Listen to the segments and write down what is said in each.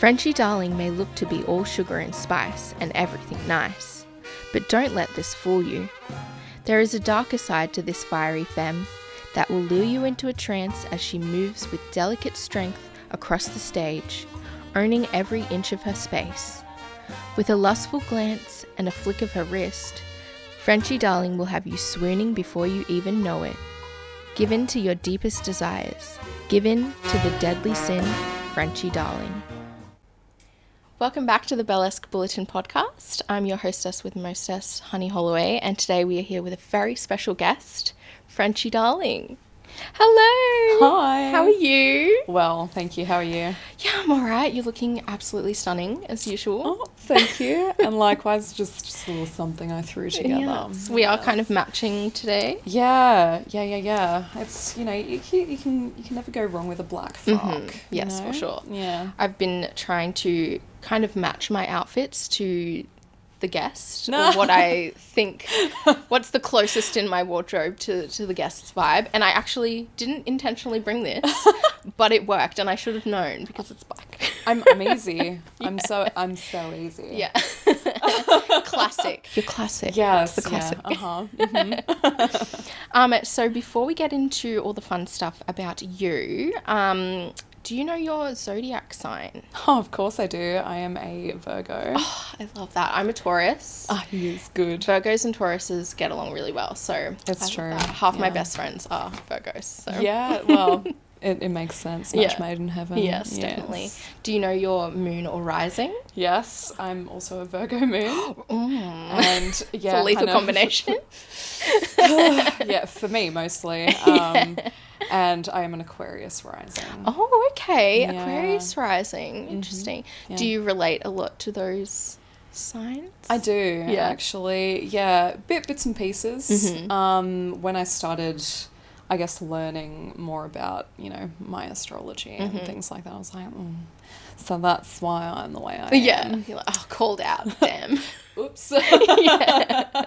Frenchie Darling may look to be all sugar and spice and everything nice, but don't let this fool you. There is a darker side to this fiery femme that will lure you into a trance as she moves with delicate strength across the stage, owning every inch of her space. With a lustful glance and a flick of her wrist, Frenchie Darling will have you swooning before you even know it. Give in to your deepest desires. Give in to the deadly sin, Frenchie Darling. Welcome back to the Burlesque Bulletin podcast. I'm your hostess with mostess, Honey Holloway, and today we are here with a very special guest, Frenchie Darling. Hello! Hi! How are you? Well, thank you. How are you? Yeah, I'm alright. You're looking absolutely stunning, as usual. Oh, thank you. And likewise, just a little something I threw together. Yes. We are kind of matching today. Yeah. It's, you can never go wrong with a black frock. Mm-hmm. Yes, for sure. Yeah. I've been trying to kind of match my outfits to the guest, or what I think, what's the closest in my wardrobe to the guest's vibe. And I actually didn't intentionally bring this, but it worked, and I should have known because it's black. I'm easy. Yeah. I'm so easy. Yeah. Classic. You're classic. Yes. The classic. Yeah. Mm-hmm. So before we get into all the fun stuff about you, do you know your Zodiac sign? Oh, of course I do. I am a Virgo. Oh, I love that. I'm a Taurus. Oh, he is good. Virgos and Tauruses get along really well, so it's true. Half my best friends are Virgos. So. Yeah, well, it makes sense. Match made in heaven. Yes, definitely. Do you know your moon or rising? Yes, I'm also a Virgo moon. And it's a lethal combination. Yeah, for me mostly. And I am an Aquarius rising. Oh, okay. Yeah. Aquarius rising. Interesting. Mm-hmm. Yeah. Do you relate a lot to those signs? I do, actually. Yeah, bits and pieces. Mm-hmm. When I started, I guess, learning more about, my astrology and things like that, I was like, so that's why I'm the way I am. Yeah. You're like, oh, called out. Damn. Oops. Yeah.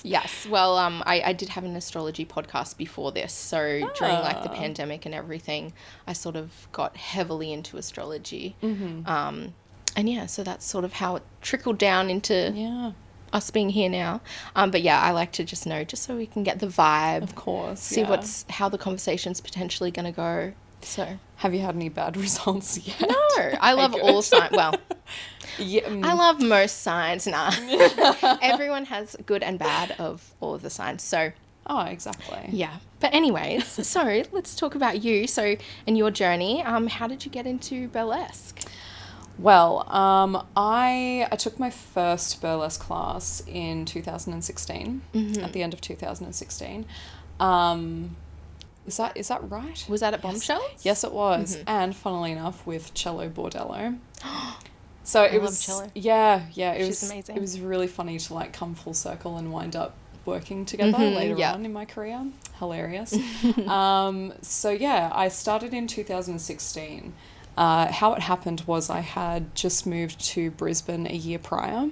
Yes. Well, I did have an astrology podcast before this, so during the pandemic and everything, I sort of got heavily into astrology. Mm-hmm. And so that's sort of how it trickled down into us being here now. But yeah, I like to just know, just so we can get the vibe. Of course. See how the conversation's potentially going to go. So, have you had any bad results yet? No, I love all signs. Well, I love most signs. Nah, everyone has good and bad of all of the signs. So, exactly. Yeah, but anyways, so let's talk about you. So, in your journey, how did you get into burlesque? Well, I took my first burlesque class in 2016. At the end of 2016. Is that right? Was that at Bombshells? Yes, it was. Mm-hmm. And funnily enough, with Cello Bordello. So it was Cello. Yeah, She's amazing. It was really funny to come full circle and wind up working together later on in my career. Hilarious. So yeah, I started in 2016. How it happened was I had just moved to Brisbane a year prior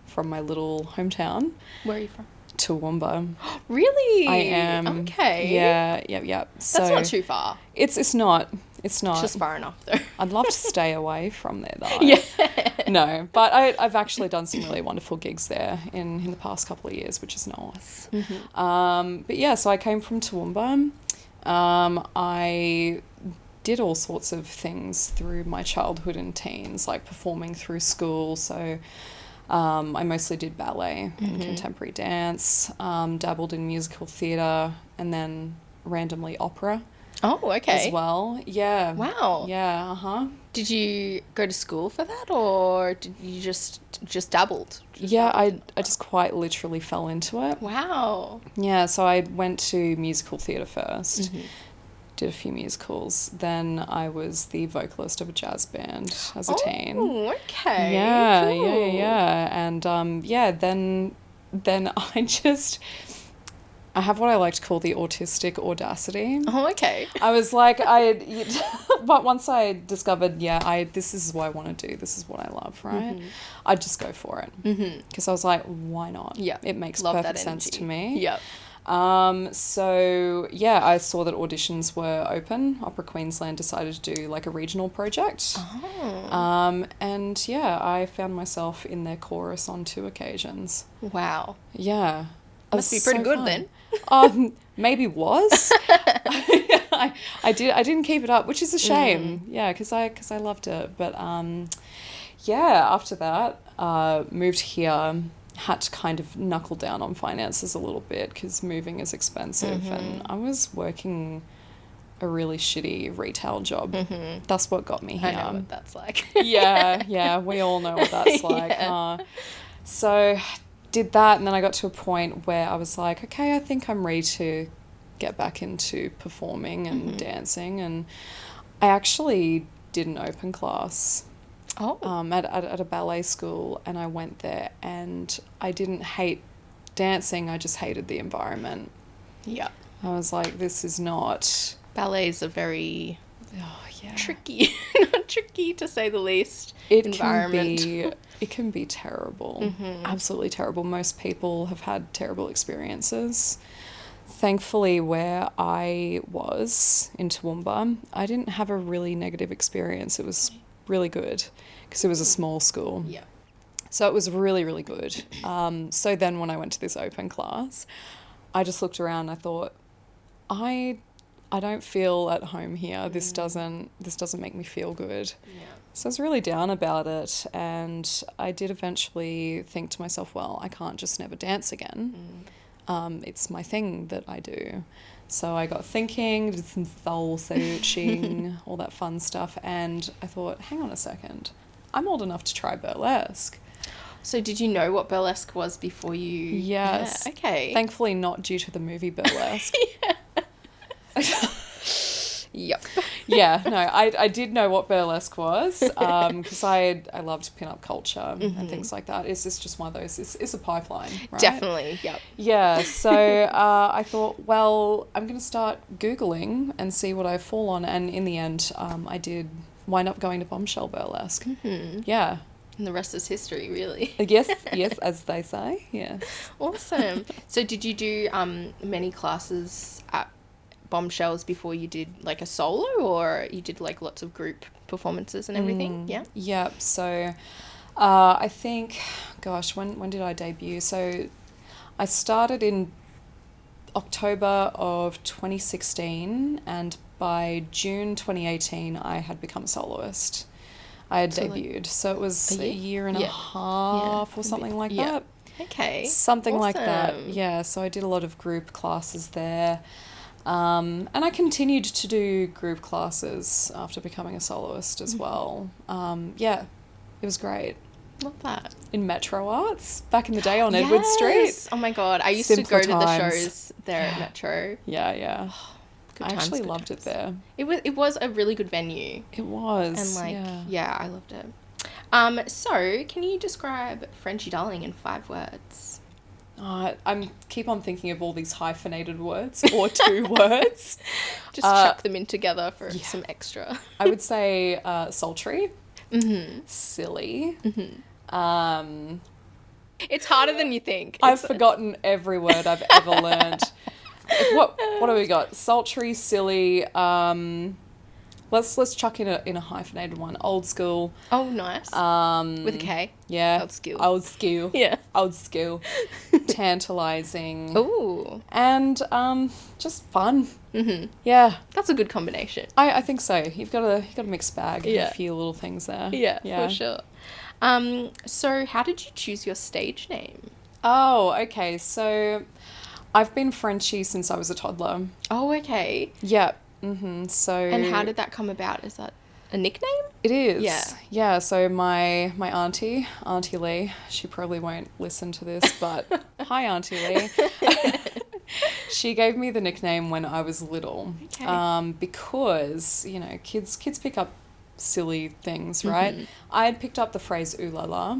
from my little hometown. Where are you from? Toowoomba. Really? I am. Okay. Yeah. So that's not too far. It's not. It's not. It's just far enough though. I'd love to stay away from there though. Yeah. No, but I've actually done some really wonderful gigs there in the past couple of years, which is nice. Mm-hmm. But yeah, so I came from Toowoomba. I did all sorts of things through my childhood and teens, like performing through school. So I mostly did ballet and contemporary dance, dabbled in musical theatre, and then randomly opera. Oh, okay. As well. Yeah. Wow. Yeah, Did you go to school for that, or did you just dabbled? I just quite literally fell into it. Wow. Yeah, so I went to musical theatre first. Did a few musicals. Then I was the vocalist of a jazz band as a teen. Oh, okay. Yeah, cool. yeah. And then I have what I like to call the autistic audacity. Oh, okay. I was like, but once I discovered, this is what I want to do. This is what I love, right? I'd just go for it. Because I was like, why not? Yeah. It makes love perfect sense to me. Yep. So yeah, I saw that auditions were open. Opera Queensland decided to do like a regional project. And yeah, I found myself in their chorus on 2 occasions. Wow. Yeah. Must be pretty good then. Maybe was. I didn't keep it up, which is a shame. Yeah, because I loved it. But yeah, after that, moved here. Had to kind of knuckle down on finances a little bit because moving is expensive, and I was working a really shitty retail job. That's what got me here. I know what that's like. yeah, we all know what that's like. Yeah. So did that, and then I got to a point where I was like, okay, I think I'm ready to get back into performing and dancing, and I actually did an open class. At a ballet school, and I went there, and I didn't hate dancing, I just hated the environment. Yeah. I was like, this is not... Ballets are very tricky, to say the least, environment. It can be terrible. Absolutely terrible. Most people have had terrible experiences. Thankfully, where I was in Toowoomba, I didn't have a really negative experience. It was really good because it was a small school. Yeah. So it was really, really good. So then when I went to this open class, I just looked around and I thought, I don't feel at home here. This doesn't make me feel good. Yeah. So I was really down about it, and I did eventually think to myself, well, I can't just never dance again. It's my thing that I do. So I got thinking, did some soul searching, all that fun stuff, and I thought, hang on a second, I'm old enough to try burlesque. So did you know what burlesque was before you... Yes. Yeah, okay. Thankfully not due to the movie Burlesque. Yep. Yeah, no, I did know what burlesque was, because I loved pin-up culture and things like that. It's just one of those, it's a pipeline, right? Definitely, yep. Yeah, so I thought, well, I'm going to start Googling and see what I fall on, and in the end, I did wind up going to Bombshell Burlesque. Yeah. And the rest is history, really. Yes, as they say, yes. Awesome. So did you do many classes at Bombshells before you did like a solo, or you did like lots of group performances and everything? Yep. So I think, gosh, when did I debut? So I started in October of 2016, and by June 2018 I had become a soloist. I had debuted. So it was a year and a half or something like that. Okay. Something like that. Yeah. So I did a lot of group classes there. And I continued to do group classes after becoming a soloist as well. Yeah, it was great. Love that. In Metro Arts, back in the day on Edward Street. Oh my God, I used to go to the shows there at Metro. Yeah. Good I times, actually good loved times. it there. It was a really good venue. It was. And I loved it. So can you describe Frenchie Darling in 5 words? I'm keep on thinking of all these hyphenated words or 2 words. Just chuck them in together for some extra. I would say sultry, silly. It's harder than you think. I've forgotten every word I've ever learned. What do we got? Sultry, silly. Let's chuck in a hyphenated one. Old school. Oh, nice. With a K. Yeah. Old school. Old school. Yeah. Old school. Tantalizing. Ooh. And just fun. Yeah. That's a good combination. I think so. You've got a mixed bag of a few little things there. Yeah, for sure. So how did you choose your stage name? Oh, okay. So I've been Frenchie since I was a toddler. Oh, okay. Yeah. So. And how did that come about? Is that a nickname? It is. Yeah. Yeah. So my Auntie Lee, she probably won't listen to this, but hi Auntie Lee. She gave me the nickname when I was little. Okay. Because kids pick up silly things, right? I had picked up the phrase "ooh la la."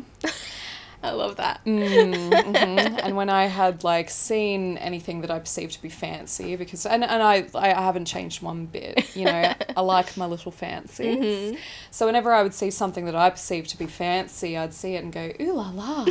I love that. And when I had seen anything that I perceived to be fancy, because and I haven't changed one bit, I like my little fancies. So whenever I would see something that I perceived to be fancy, I'd see it and go, ooh la la.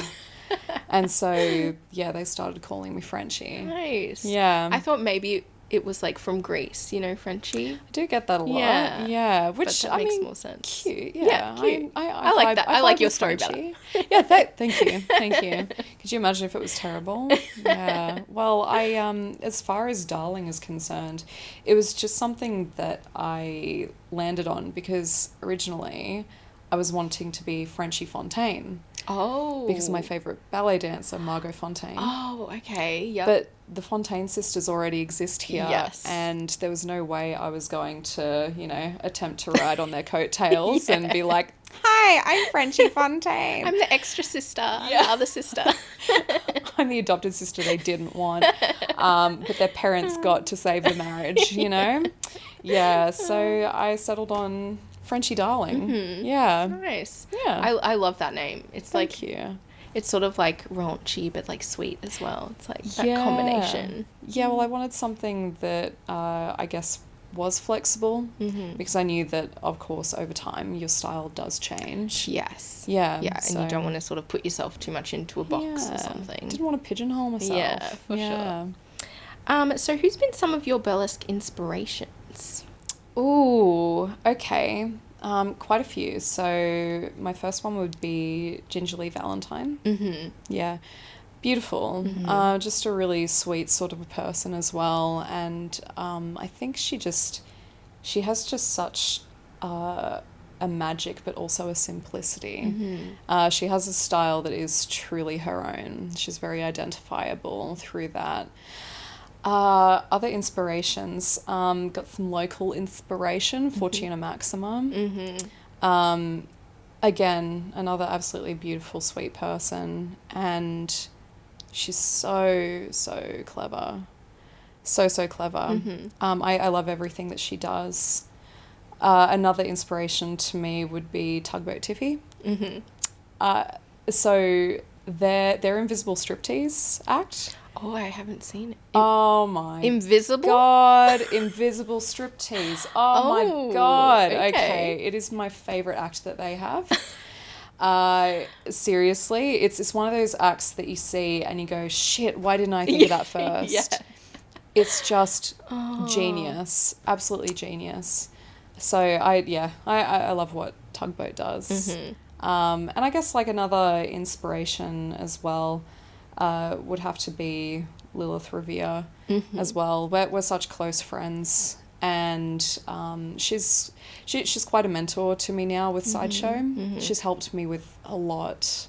And so, yeah, they started calling me Frenchie. Nice. Yeah. I thought maybe it was like from Greece, you know, Frenchie. I do get that a lot. Yeah. Yeah. But Which, that makes more sense. Cute. Yeah. Yeah, cute. I like that. I like vibe your with story better. Frenchie. Yeah, thank you. Thank you. Could you imagine if it was terrible? Yeah. Well, as far as Darling is concerned, it was just something that I landed on because originally I was wanting to be Frenchie Fontaine. Oh. Because of my favourite ballet dancer, Margot Fontaine. Oh, okay. Yep. But the Fontaine sisters already exist here. Yes. And there was no way I was going to, attempt to ride on their coattails and be like, hi, I'm Frenchie Fontaine. I'm the extra sister. Yeah. The other sister. I'm the adopted sister they didn't want. But their parents got to save the marriage, Yeah, so I settled on Frenchie Darling. Mm-hmm. Yeah. Nice. Yeah. I love that name. It's Thank you. It's sort of like raunchy, but like sweet as well. It's like that combination. Yeah, well, I wanted something that I guess was flexible because I knew that, of course, over time your style does change. Yes. Yeah. Yeah, and you don't want to sort of put yourself too much into a box or something. Didn't want to pigeonhole myself. Yeah, for sure. So who's been some of your burlesque inspirations? Ooh, okay. Quite a few. So my first one would be Gingerly Valentine. Mm-hmm. Yeah. Beautiful. Mm-hmm. Just a really sweet sort of a person as well. And I think she has just such a magic, but also a simplicity. Mm-hmm. She has a style that is truly her own. She's very identifiable through that. Other inspirations, got some local inspiration, Fortuna Maxima. Mm-hmm. Again, another absolutely beautiful, sweet person, and she's so clever. So clever. Mm-hmm. I love everything that she does. Another inspiration to me would be Tugboat Tiffy. Mm-hmm. So their Invisible Striptease act. Oh, I haven't seen it. Oh my Invisible? God, Invisible Striptease. Oh my God. Okay. It is my favorite act that they have. Seriously, it's one of those acts that you see and you go, shit, why didn't I think of that first? Yeah. It's just genius. Absolutely genius. So I love what Tugboat does. Mm-hmm. And I guess like another inspiration as well would have to be Lilith Revere as well. We're such close friends, and she's quite a mentor to me now with sideshow. Mm-hmm. She's helped me with a lot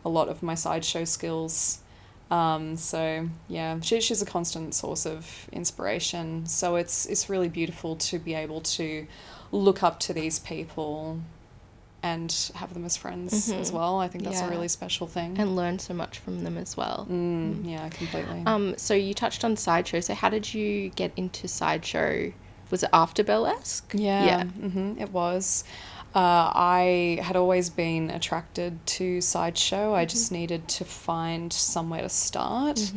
of my sideshow skills. So yeah, she's a constant source of inspiration. So it's really beautiful to be able to look up to these people and have them as friends as well. I think that's a really special thing. And learn so much from them as well. Yeah, completely. So you touched on sideshow. So how did you get into sideshow? Was it after burlesque? Yeah. Mm-hmm, it was. I had always been attracted to sideshow. I just needed to find somewhere to start.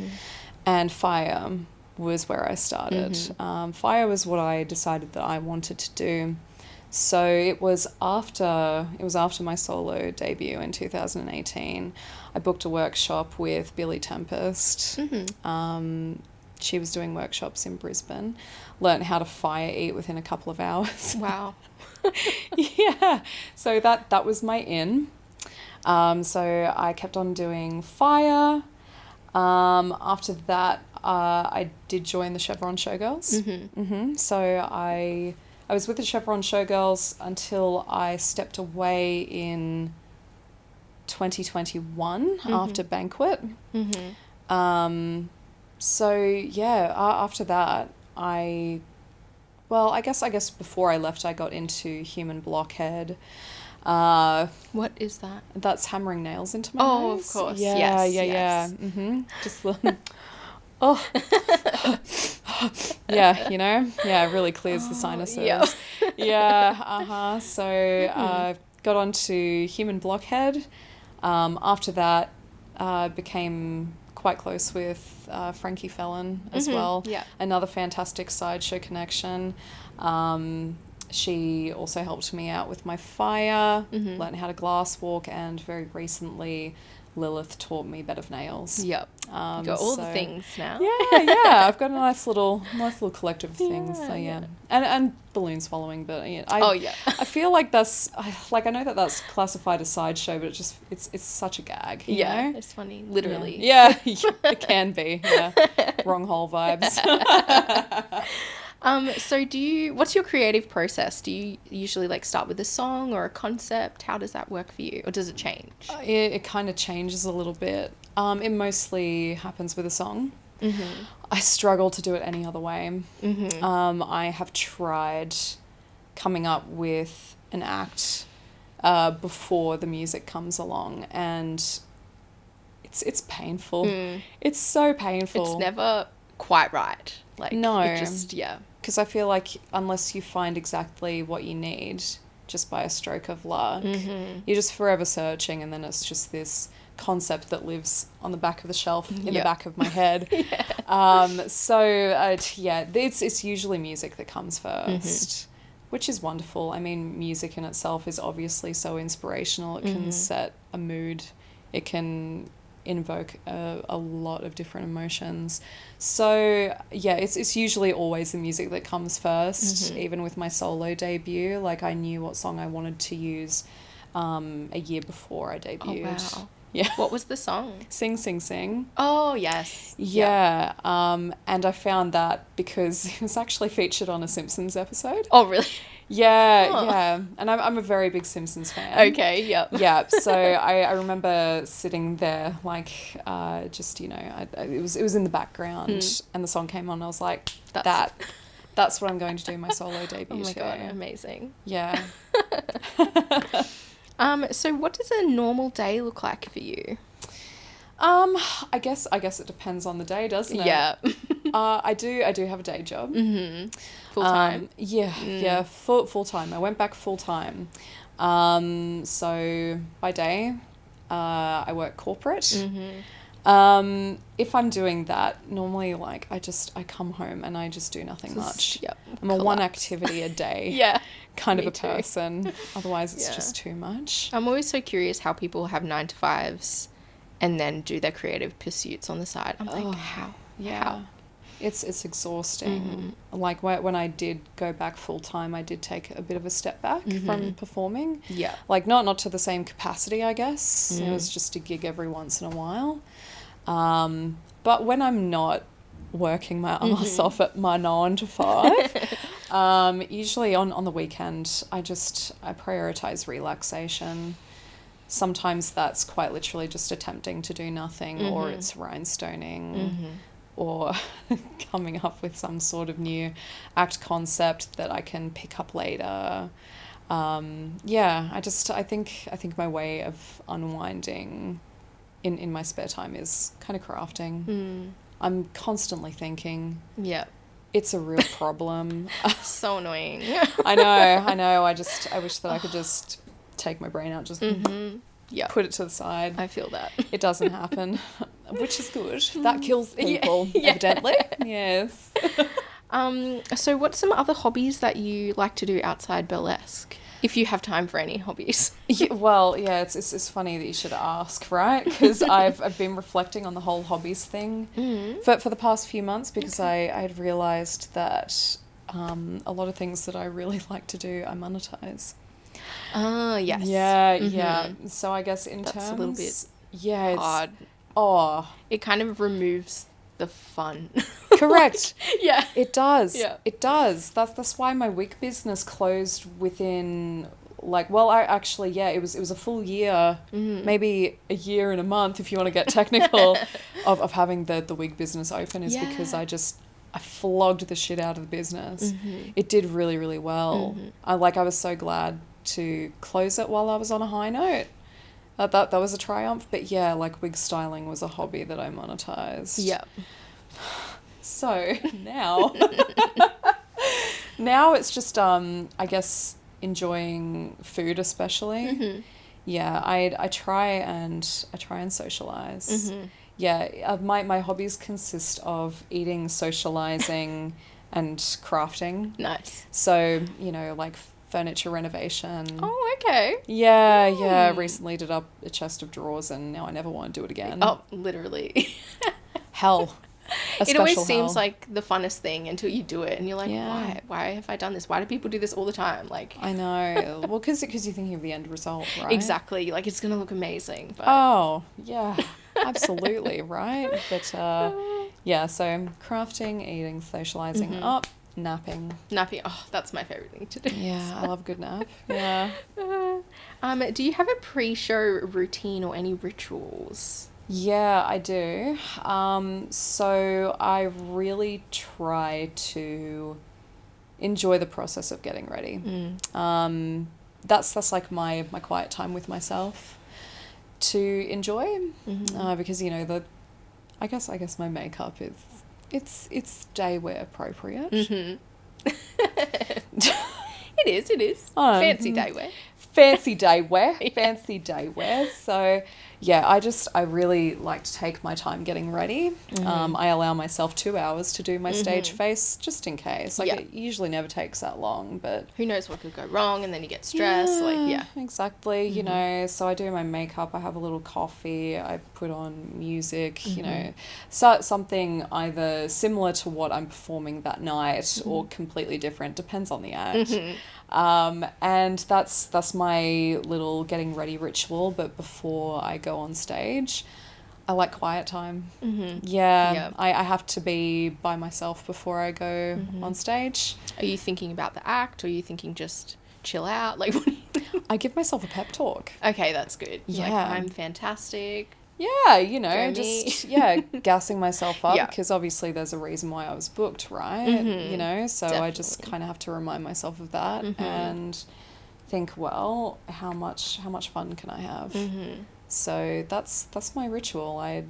And Fire was where I started. Fire was what I decided that I wanted to do. So it was after my solo debut in 2018. I booked a workshop with Billy Tempest. She was doing workshops in Brisbane. Learned how to fire eat within a couple of hours. Wow. Yeah. So that was my in. So I kept on doing fire. After that, I did join the Chevron Showgirls. So I was with the Chevron Showgirls until I stepped away in 2021 after Banquet. So yeah, after that, I guess before I left, I got into Human Blockhead. What is that? That's hammering nails into my nose. Oh, of course. Yeah, yes. Just yeah, it really clears the sinuses. Yeah. So got onto Human Blockhead. After that, became quite close with Frankie Fellon as well. Yeah. Another fantastic sideshow connection. She also helped me out with my fire, learned how to glass walk, and very recently Lilith taught me bed of nails. Yep. You got all the things now. Yeah. I've got a nice little collective of things. So yeah. And balloon swallowing, but I feel like that's I know that that's classified as sideshow, but it's such a gag. You know? It's funny, literally. Yeah, it can be. Yeah, wrong hole vibes. So what's your creative process? Do you usually like start with a song or a concept? How does that work for you? Or does it change? It kind of changes a little bit. It mostly happens with a song. Mm-hmm. I struggle to do it any other way. Mm-hmm. I have tried coming up with an act before the music comes along, and it's painful. It's so painful. It's never quite right. Like, no. It just, because I feel like unless you find exactly what you need just by a stroke of luck, you're just forever searching, and then it's just this concept that lives on the back of the shelf in the back of my head. It's usually music that comes first, which is wonderful. I mean, music in itself is obviously so inspirational. It can set a mood. It can invoke a lot of different emotions. So it's usually always the music that comes first. Even with my solo debut, like I knew what song I wanted to use a year before I debuted. Oh, wow. Yeah. What was the song? Sing, Sing, Sing. Oh, yes. Yeah. And I found that because it was actually featured on a Simpsons episode. Oh, really? Yeah. And I'm a very big Simpsons fan. Okay, yep. Yeah, so I remember sitting there, like, just, it was in the background, and the song came on, and I was like, that's what I'm going to do my solo debut. Oh my God, amazing. Yeah. So what does a normal day look like for you? I guess it depends on the day, doesn't it? Yeah. I do have a day job. Mm-hmm. Full time. Yeah, full time. I went back full time. So by day, I work corporate. Mm-hmm. If I'm doing that, normally like I come home and I just do nothing much. Yep. I'm a one activity a day kind of a person. Otherwise it's just too much. I'm always so curious how people have 9 to 5s and then do their creative pursuits on the side. I'm like, how? Yeah. How? It's exhausting. Like when I did go back full time, I did take a bit of a step back from performing. Yeah. Like not to the same capacity, I guess. It was just a gig every once in a while. But when I'm not working my ass off at my 9 to 5, usually on the weekend, I prioritize relaxation. Sometimes that's quite literally just attempting to do nothing, or it's rhinestoning, or coming up with some sort of new act concept that I can pick up later. I think my way of unwinding in my spare time is kind of crafting. I'm constantly thinking. Yeah. It's a real problem. So annoying. I know. I wish that I could just take my brain out, just put it to the side. I feel that. It doesn't happen, which is good. That kills people, evidently. Yes. So what's some other hobbies that you like to do outside burlesque? If you have time for any hobbies. It's funny that you should ask, right? Because I've been reflecting on the whole hobbies thing for the past few months, because I had realised that a lot of things that I really like to do, I monetize. Yes. Yeah. So I guess that's a little bit hard. It kind of removes the fun. Correct. Yeah. It does. Yeah. It does. That's why my wig business closed within it was a full year, maybe a year and a month if you want to get technical, of having the wig business open, is because I flogged the shit out of the business. It did really, really well. I was so glad to close it while I was on a high note. That was a triumph. But yeah, like wig styling was a hobby that I monetized. Yeah. So now it's just I guess enjoying food, especially. Yeah, I try and socialize. Yeah, my hobbies consist of eating, socializing, and crafting. Nice. So, like furniture renovation. Oh, okay. Yeah. Recently did up a chest of drawers, and now I never want to do it again. Oh, literally. Hell. It always seems like the funnest thing until you do it, and you're like, why have I done this? Why do people do this all the time? Like, I know. Well, because you're thinking of the end result, right? Exactly. Like, it's going to look amazing. But... Oh, yeah. Absolutely, right? But, so I'm crafting, eating, socializing, napping. Napping. Oh, that's my favorite thing to do. Yeah, I love a good nap. Yeah. Do you have a pre-show routine or any rituals? Yeah, I do. So I really try to enjoy the process of getting ready. That's like my quiet time with myself to enjoy, because I guess my makeup it's day wear appropriate. It is. Fancy day wear. Fancy day wear. So yeah, I really like to take my time getting ready. I allow myself 2 hours to do my stage face just in case. Like it usually never takes that long, but who knows what could go wrong, and then you get stressed. Exactly. So I do my makeup, I have a little coffee, I put on music, so something either similar to what I'm performing that night or completely different, depends on the act. And that's my little getting ready ritual. But before I go on stage, I like quiet time. I have to be by myself before I go on stage. Are you thinking about the act, or are you thinking just chill out? Like, what do you think? I give myself a pep talk. Okay, that's good. Like, I'm fantastic. Yeah, just gassing myself up, because obviously there's a reason why I was booked, right? So definitely. I just kind of have to remind myself of that and think, well, how much fun can I have? So that's my ritual. I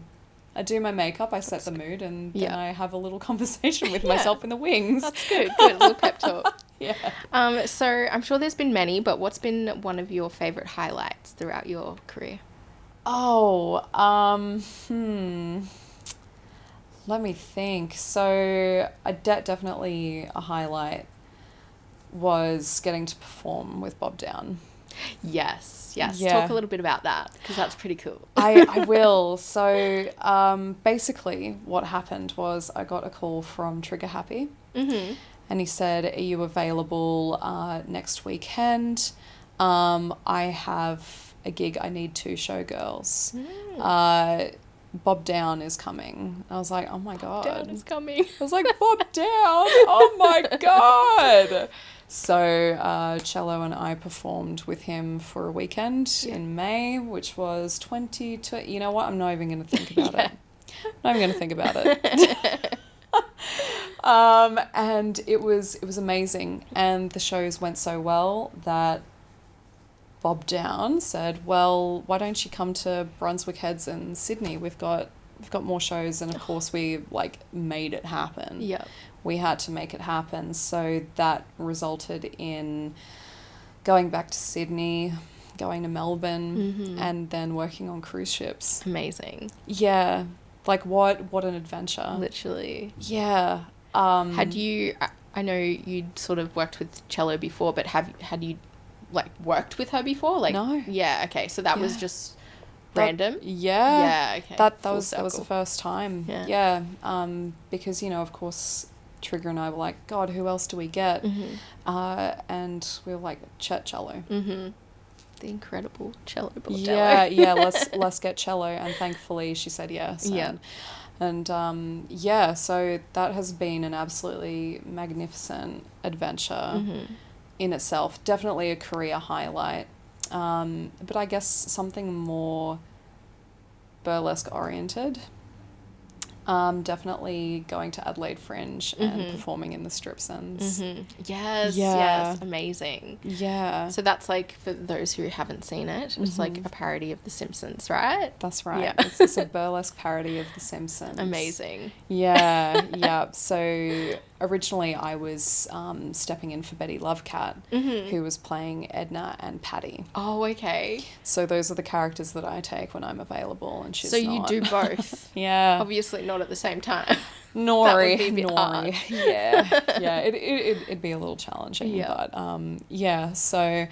do my makeup, I set the mood, and then I have a little conversation with myself in the wings. That's good. A little pep talk. So I'm sure there's been many, but what's been one of your favorite highlights throughout your career? Let me think. So definitely a highlight was getting to perform with Bob Downe. Yes. Talk a little bit about that, because that's pretty cool. I will. So basically what happened was I got a call from Trigger Happy, and he said, are you available next weekend? I have a gig, I need 2 showgirls. Bob Downe is coming. I was like, oh my God. Bob Downe is coming. I was like, Bob Downe, oh my God. So Cello and I performed with him for a weekend in May, which was 2020. You know what? I'm not even going to think about it. I'm not even going to think about it. And it was amazing. And the shows went so well that Bob Downe said, well, why don't you come to Brunswick Heads in Sydney? We've got more shows, and of course we made it happen. Yeah. We had to make it happen. So that resulted in going back to Sydney, going to Melbourne, and then working on cruise ships. Amazing. Yeah. Like what an adventure. Literally. Yeah. Had you, I know you'd sort of worked with Cello before, but had you worked with her before? No. Yeah, okay. So that was just random? Yeah. Okay. That was the first time. Yeah. Because, of course, Trigger and I were like, God, who else do we get? And we were like, Chet Cello. The incredible Cello. Yeah, let's get Cello. And thankfully she said yes. And so that has been an absolutely magnificent adventure in itself. Definitely a career highlight. But I guess something more burlesque oriented. Definitely going to Adelaide Fringe and performing in the Strip Sins. Yes, amazing. Yeah. So that's for those who haven't seen it, it's a parody of The Simpsons, right? That's right. Yeah. It's a burlesque parody of The Simpsons. Amazing. Yeah. So originally I was stepping in for Betty Lovecat, who was playing Edna and Patty. Oh, okay. So those are the characters that I take when I'm available, and she's not. So you do both? Yeah. Obviously not at the same time. Nori. That would be a bit hard. Yeah. It'd be a little challenging. Yeah. But so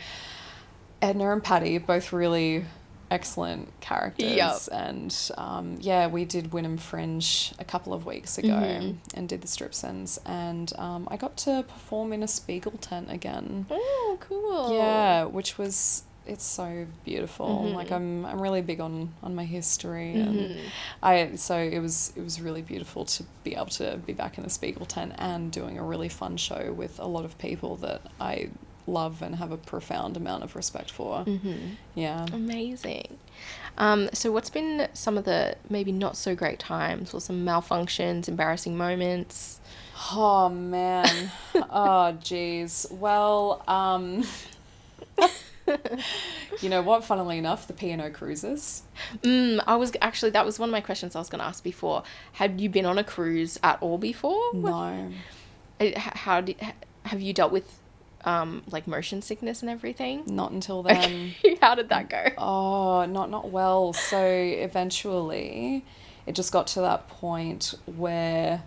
Edna and Patty, both really excellent characters. Yep. And we did Wynnum Fringe a couple of weeks ago and did the Stripsons, and I got to perform in a Spiegel tent again. Oh, cool. Yeah, which was, it's so beautiful. Like I'm really big on my history, and so it was really beautiful to be able to be back in the Spiegel tent and doing a really fun show with a lot of people that I love and have a profound amount of respect for. Yeah. Amazing. So what's been some of the maybe not so great times, or some malfunctions, embarrassing moments? Oh man. Oh geez. Well, you know what, funnily enough, the P&O cruises. That was one of my questions I was going to ask before. Had you been on a cruise at all before? No. Have you dealt with like motion sickness and everything? Not until then. How did that go? Oh, not well. So eventually it just got to that point where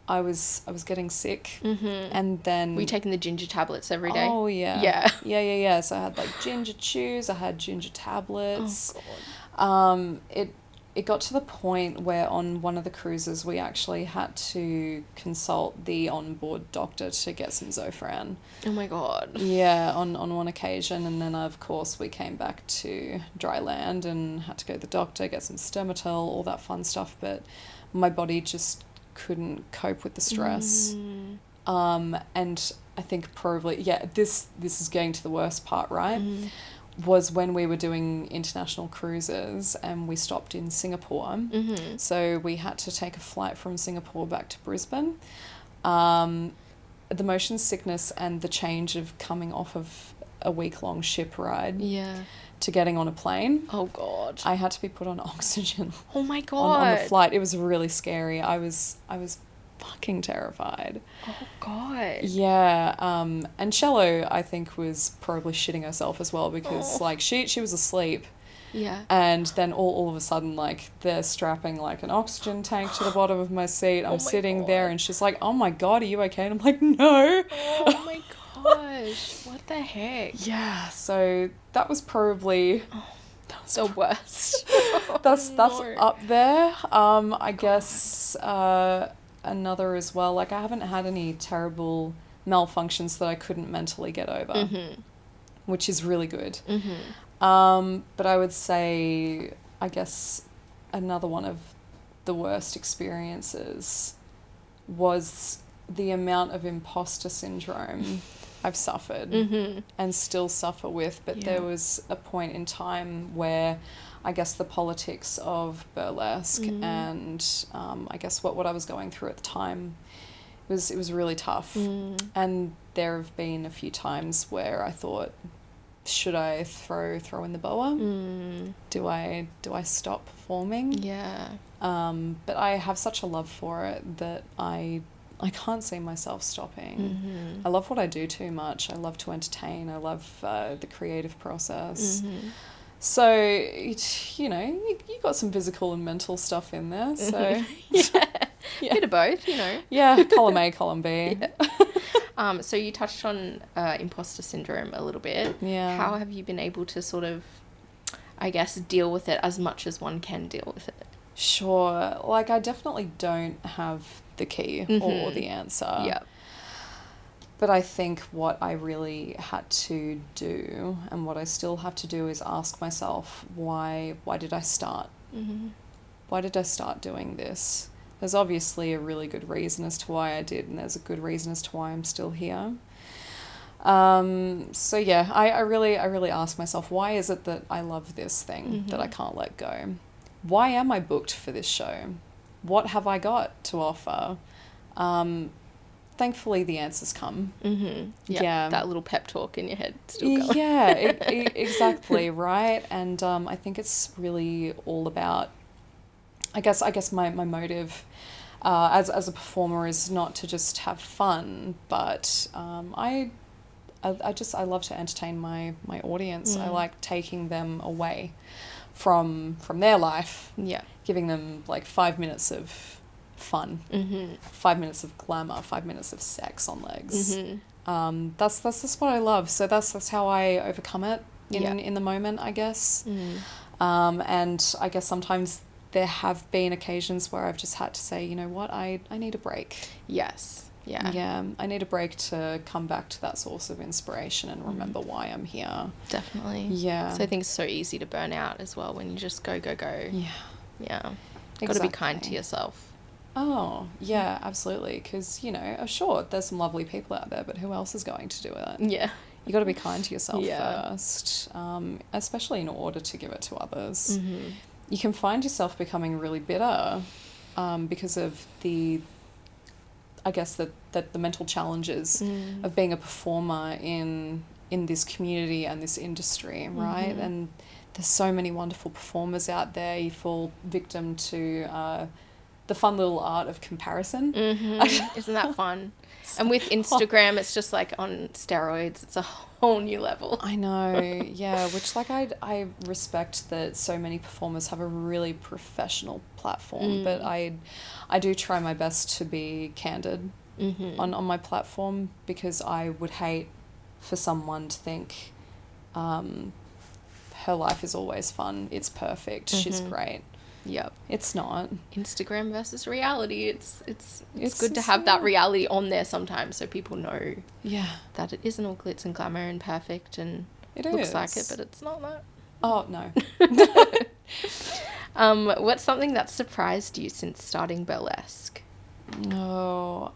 I was getting sick, and then... Were you taking the ginger tablets every day? Oh, yeah. Yeah. So I had like ginger chews, I had ginger tablets. Oh, God. It got to the point where on one of the cruises we actually had to consult the onboard doctor to get some Zofran. Oh, my God. Yeah, on one occasion, and then of course we came back to dry land and had to go to the doctor, get some Sturmatel, all that fun stuff, but my body just couldn't cope with the stress. And I think probably, this is getting to the worst part, right? Was when we were doing international cruises and we stopped in Singapore. So we had to take a flight from Singapore back to Brisbane. The motion sickness and the change of coming off of a week-long ship ride to getting on a plane. Oh, God. I had to be put on oxygen. Oh, my God. On the flight. It was really scary. I was fucking terrified. Oh, God. Yeah. And Cello, I think, was probably shitting herself as well, because like she was asleep. Yeah. And then all of a sudden, like, they're strapping like an oxygen tank to the bottom of my seat. I'm sitting there and she's like, "Oh my God, are you okay?" And I'm like, "No." Oh my gosh. What the heck? Yeah. So that was probably the worst. That's up there. I guess another as well. Like, I haven't had any terrible malfunctions that I couldn't mentally get over, which is really good. But I would say, I guess, another one of the worst experiences was the amount of imposter syndrome I've suffered and still suffer with. But there was a point in time where I guess the politics of burlesque and I guess what I was going through at the time, it was really tough. And there have been a few times where I thought, should I throw in the boa? Do I stop performing? Yeah. But I have such a love for it that I can't see myself stopping. I love what I do too much. I love to entertain. I love the creative process. So, you know, you got some physical and mental stuff in there. So Bit of both, you know. Yeah, column A, column B. So you touched on imposter syndrome a little bit. Yeah. How have you been able to sort of, I guess, deal with it as much as one can deal with it? Sure. Like, I definitely don't have the key or the answer. Yeah. But I think what I really had to do, and what I still have to do, is ask myself, why did I start? Why did I start doing this? There's obviously a really good reason as to why I did, and there's a good reason as to why I'm still here. So yeah, I really ask myself, why is it that I love this thing that I can't let go? Why am I booked for this show? What have I got to offer? Thankfully, the answers come. Yeah. That little pep talk in your head still going. Yeah, exactly, right? And I think it's really all about, I guess my motive as a performer is not to just have fun, but I love to entertain my audience. I like taking them away from their life. Yeah. Giving them like 5 minutes of fun. 5 minutes of glamour, 5 minutes of sex on legs. That's just what I love. So that's how I overcome it in the moment, I guess. And I guess sometimes there have been occasions where I've just had to say, you know what, I need a break. Yes. Yeah. Yeah, I need a break to come back to that source of inspiration and remember why I'm here. Definitely. Yeah. So I think it's so easy to burn out as well when you just go. Yeah. Yeah. Exactly. Got to be kind to yourself. Oh, yeah, absolutely. Because, you know, sure, there's some lovely people out there, but who else is going to do it? Yeah. You got to be kind to yourself first, especially in order to give it to others. You can find yourself becoming really bitter because of the mental challenges of being a performer in this community and this industry, right? And there's so many wonderful performers out there. You fall victim to the fun little art of comparison. Isn't that fun? And with Instagram, it's just like on steroids. It's a whole new level. I know, yeah, which like I respect that so many performers have a really professional platform, but I do try my best to be candid on my platform, because I would hate for someone to think her life is always fun, it's perfect, she's great. Yep. It's not. Instagram versus reality. It's good to have that reality on there sometimes so people know that it isn't all glitz and glamour and perfect and it looks like it, but it's not that. Oh, no. What's something that surprised you since starting burlesque? Oh,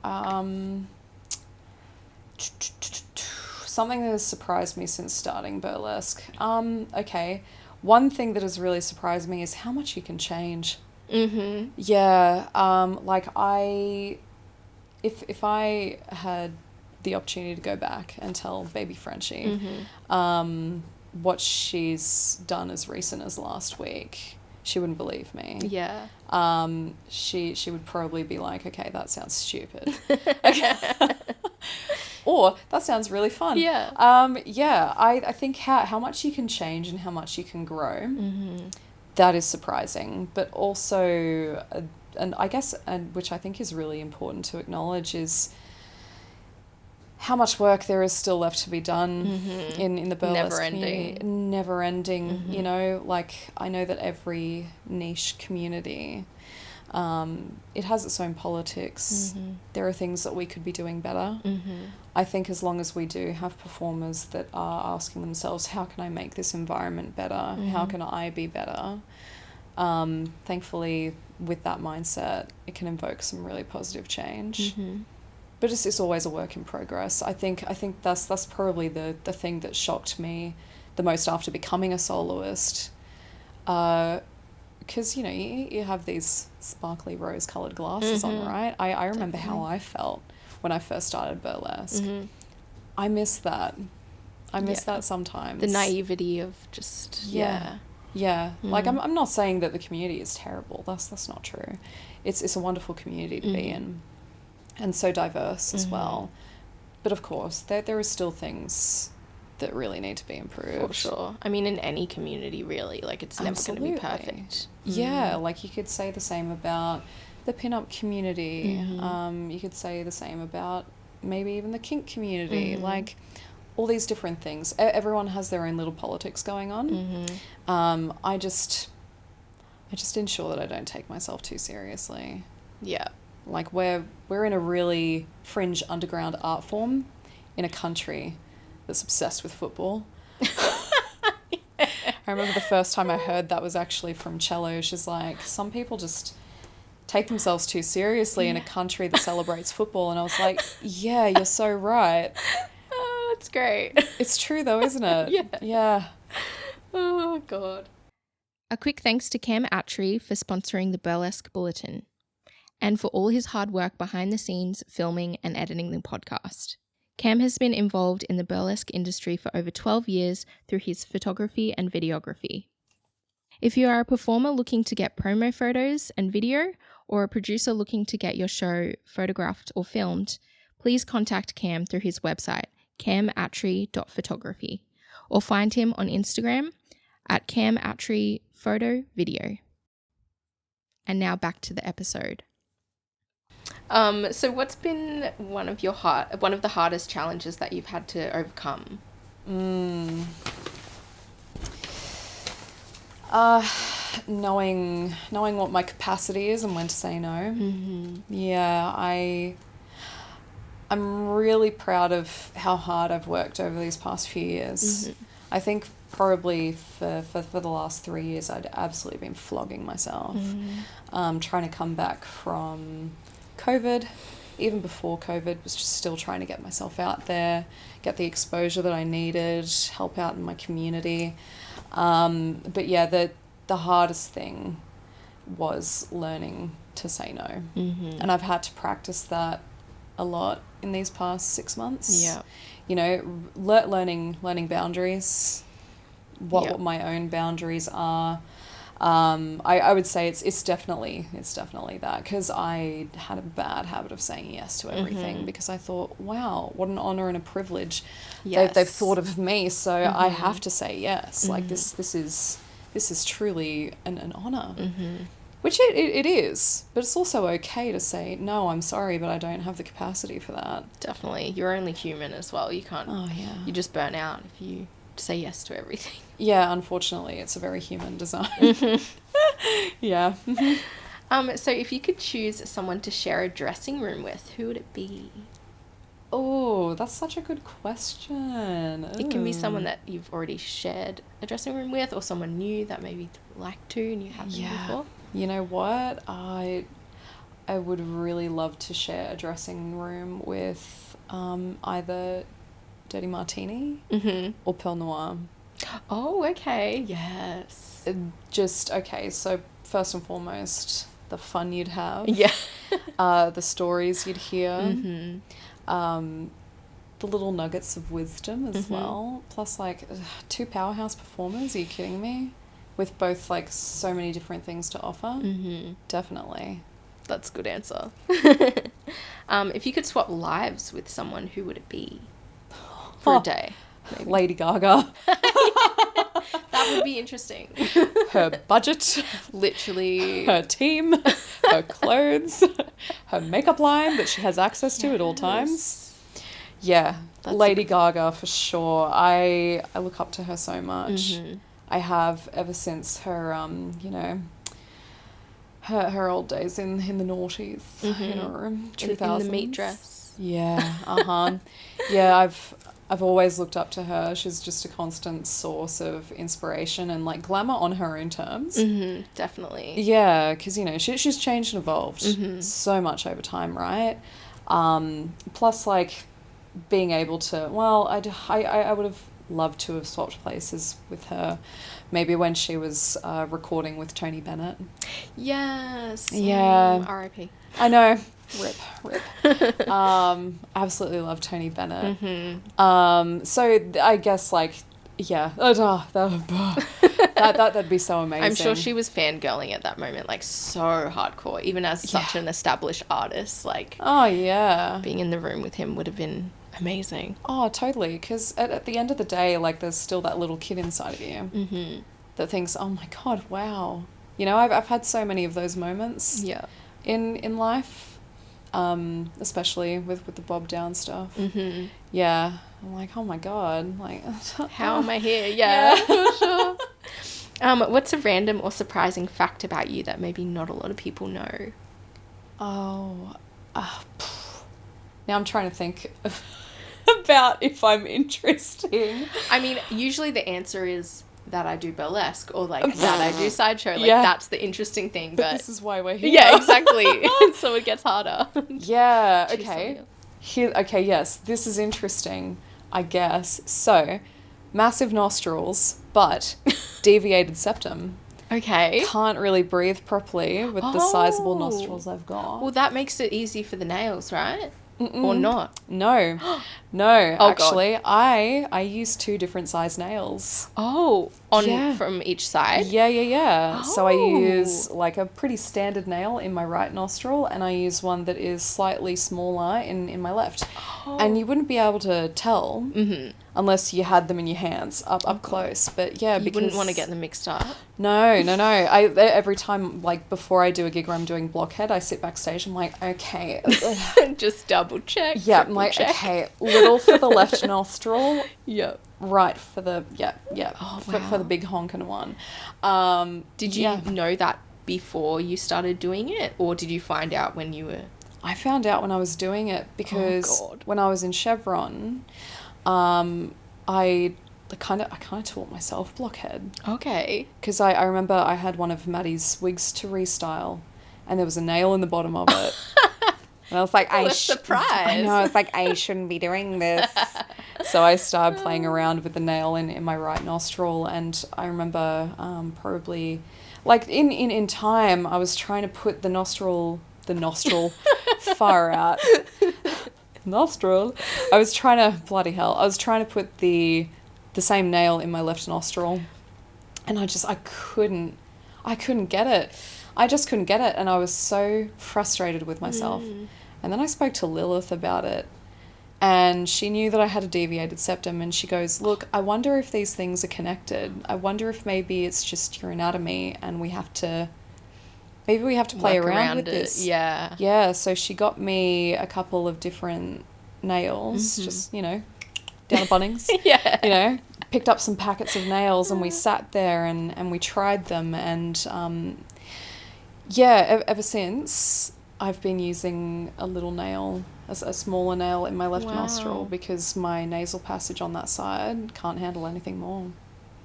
something that has surprised me since starting burlesque. Okay. One thing that has really surprised me is how much you can change. Yeah. Like if I had the opportunity to go back and tell baby Frenchie, what she's done as recent as last week, she wouldn't believe me. Yeah. She would probably be like, okay, that sounds stupid. Okay. Or that sounds really fun. Yeah. I think how much you can change and how much you can grow, that is surprising. But also, and I guess, and which I think is really important to acknowledge, is how much work there is still left to be done in the burlesque community. Never ending. You know, like I know that every niche community, it has its own politics. There are things that we could be doing better. I think as long as we do have performers that are asking themselves, how can I make this environment better? How can I be better? Thankfully, with that mindset, it can invoke some really positive change. But it's always a work in progress. I think that's probably the thing that shocked me the most after becoming a soloist. Because, you know, you have these sparkly rose-coloured glasses on, right? I remember how I felt when I first started burlesque. I miss that. I miss that sometimes. The naivety of just, Yeah. Like, I'm not saying that the community is terrible. That's not true. It's a wonderful community to be in. And so diverse as well. But, of course, there are still things that really need to be improved. For sure. I mean, in any community, really. Like, it's never going to be perfect. Yeah, like you could say the same about the pin-up community. You could say the same about maybe even the kink community. Like, all these different things. Everyone has their own little politics going on. I just ensure that I don't take myself too seriously. Yeah. Like, we're in a really fringe underground art form in a country that's obsessed with football. I remember the first time I heard that was actually from Cello. She's like, some people just take themselves too seriously in a country that celebrates football. And I was like, yeah, you're so right. Oh, that's great. It's true though, isn't it? Yeah. Oh, God. A quick thanks to Cam Attree for sponsoring the Burlesque Bulletin, and for all his hard work behind the scenes, filming and editing the podcast. Cam has been involved in the burlesque industry for over 12 years through his photography and videography. If you are a performer looking to get promo photos and video, or a producer looking to get your show photographed or filmed, please contact Cam through his website, camattree.photography, or find him on Instagram at camattree photo video. And now back to the episode. So what's been one of the hardest challenges that you've had to overcome? Knowing what my capacity is and when to say no. Yeah, I'm really proud of how hard I've worked over these past few years. I think probably for the last 3 years I'd absolutely been flogging myself, trying to come back from COVID. Even before COVID, was just still trying to get myself out there, get the exposure that I needed, help out in my community. But yeah, the hardest thing was learning to say no. And I've had to practice that a lot in these past 6 months. Yeah. You know, learning boundaries, what my own boundaries are. I would say it's definitely that, because I had a bad habit of saying yes to everything because I thought, wow, what an honor and a privilege. Yes. They've thought of me, so I have to say yes. Like this is truly an honor. Which it is, but it's also okay to say, no, I'm sorry, but I don't have the capacity for that. Definitely. You're only human as well. You can't, you just burn out if you say yes to everything. Yeah, unfortunately, it's a very human design. Yeah. So if you could choose someone to share a dressing room with, who would it be? Oh, that's such a good question. It can be someone that you've already shared a dressing room with, or someone new that maybe like to and you haven't before. You know what? I would really love to share a dressing room with either Dirty Martini or Pearl Noir. Oh, okay. Yes. So first and foremost, the fun you'd have. Yeah. The stories you'd hear. The little nuggets of wisdom as well. Plus, like, 2 powerhouse performers. Are you kidding me? With both, like, so many different things to offer. Definitely. That's a good answer. If you could swap lives with someone, who would it be? For a day, maybe. Lady Gaga. That would be interesting. Her budget. Literally. Her team. Her clothes. Her makeup line that she has access to at all times. Yeah. Lady Gaga for sure. I look up to her so much. I have ever since her, her old days in the noughties, 2000s. In the meat dress. Yeah, Yeah, I've always looked up to her. She's just a constant source of inspiration and, like, glamour on her own terms. Definitely. Yeah, because, she's changed and evolved so much over time, right? Plus, like, being able to, I would have loved to have swapped places with her, maybe when she was recording with Tony Bennett. Yes. Yeah. R.I.P. I know. Rip. Absolutely love Tony Bennett. So I guess, like, yeah, that'd be so amazing. I'm sure she was fangirling at that moment, like, so hardcore, even as such an established artist. Like, being in the room with him would have been amazing. Oh, totally. Because at the end of the day, like, there's still that little kid inside of you that thinks, oh my God, wow. I've had so many of those moments in life, especially with the Bob Downe stuff. Yeah. I'm like, oh my God, like, how am I here? Yeah. For sure. What's a random or surprising fact about you that maybe not a lot of people know? Now I'm trying to think about if I'm interesting. I mean, usually the answer is that I do burlesque, or, like, that I do sideshow. Like, that's the interesting thing. But this is why we're here. Yeah, exactly. So it gets harder. Yeah, okay. Okay, yes, this is interesting, I guess. So, massive nostrils, but deviated septum. Okay. Can't really breathe properly with the sizable nostrils I've got. Well, that makes it easy for the nails, right? Or not? No. No, Oh, actually, I use 2 different size nails. Oh, from each side? Yeah. So I Oh. use like a pretty standard nail in my right nostril, and I use one that is slightly smaller in my left. Oh. And you wouldn't be able to tell unless you had them in your hands up close. But yeah, You wouldn't want to get them mixed up. No. Every time, like, before I do a gig where I'm doing blockhead, I sit backstage. I'm like, okay. Just double check. Yeah, I'm like, check. okay, little for the left nostril. Yep. Right for the, Oh, for the big honking one. Did you know that before you started doing it, or did you find out when you were... I found out when I was doing it because when I was in Chevron, I kind of taught myself blockhead. Okay. Because I remember I had one of Maddie's wigs to restyle, and there was a nail in the bottom of it. And I was like, surprise. I know, I was like, I shouldn't be doing this. So I started playing around with the nail in my right nostril, and I remember probably, like, in time, I was trying to put the nostril far out. Nostril. I was trying to put the same nail in my left nostril, and I couldn't get it. I just couldn't get it, and I was so frustrated with myself. And then I spoke to Lilith about it, and she knew that I had a deviated septum, and she goes, look, I wonder if these things are connected. I wonder if maybe it's just your anatomy, and we have to play around with this. Yeah. Yeah, so she got me a couple of different nails, just, down at Bunnings. Yeah. Picked up some packets of nails, and we sat there and we tried them, and ever since I've been using a little nail, a smaller nail in my left nostril, because my nasal passage on that side can't handle anything more.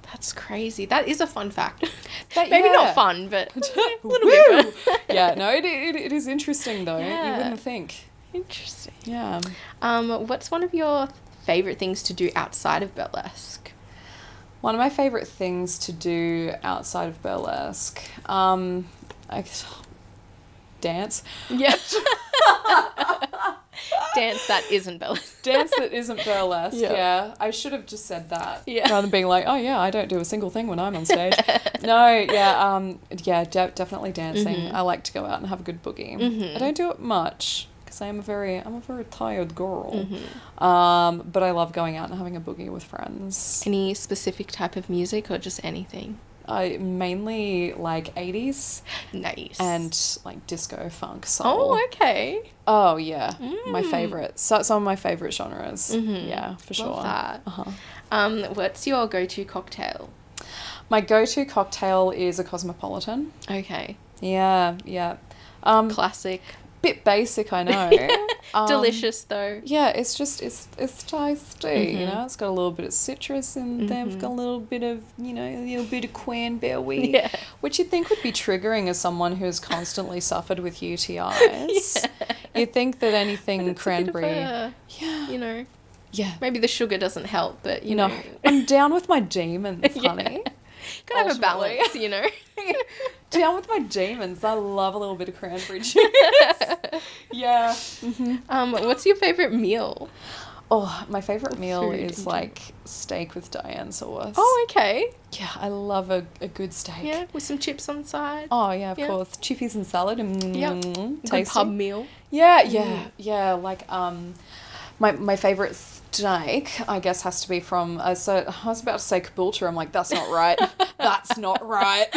That's crazy. That is a fun fact. Maybe not fun, but a little bit. Yeah, no, it is interesting though. Yeah. You wouldn't think. Interesting. Yeah. What's one of your favourite things to do outside of burlesque? One of my favourite things to do outside of burlesque, dance. Yep. Dance that isn't burlesque. Dance that isn't burlesque, yeah. I should have just said that. Yeah. Rather than being like, oh yeah, I don't do a single thing when I'm on stage. No, definitely dancing. I like to go out and have a good boogie. I don't do it much because I'm a very tired girl. But I love going out and having a boogie with friends. Any specific type of music or just anything? I mainly like 80s. Nice. And like disco, funk, soul. Oh, okay. Oh, yeah. My favourite. So, some of my favourite genres. Yeah, for sure. Love that. What's your go-to cocktail? My go-to cocktail is a Cosmopolitan. Okay. Yeah. Classic. Bit basic, I know. Delicious though. Yeah, it's tasty. It's got a little bit of citrus in there. It's got a little bit of cranberry, which you'd think would be triggering as someone who's constantly suffered with UTIs. You'd think that anything cranberry, maybe the sugar doesn't help, but you know, I'm down with my demons, honey. Gotta have a balance, Down with my demons. I love a little bit of cranberry juice. Yeah. What's your favourite meal? Oh, my favourite meal is like steak with Diane sauce. Oh, okay. Yeah, I love a good steak. Yeah, with some chips on the side. Oh, yeah, of course. Chippies and salad. Tasty. Good pub meal. Yeah. Like, my favourite steak, I guess, has to be from... so I was about to say caboolture. I'm like, that's not right. That's not right.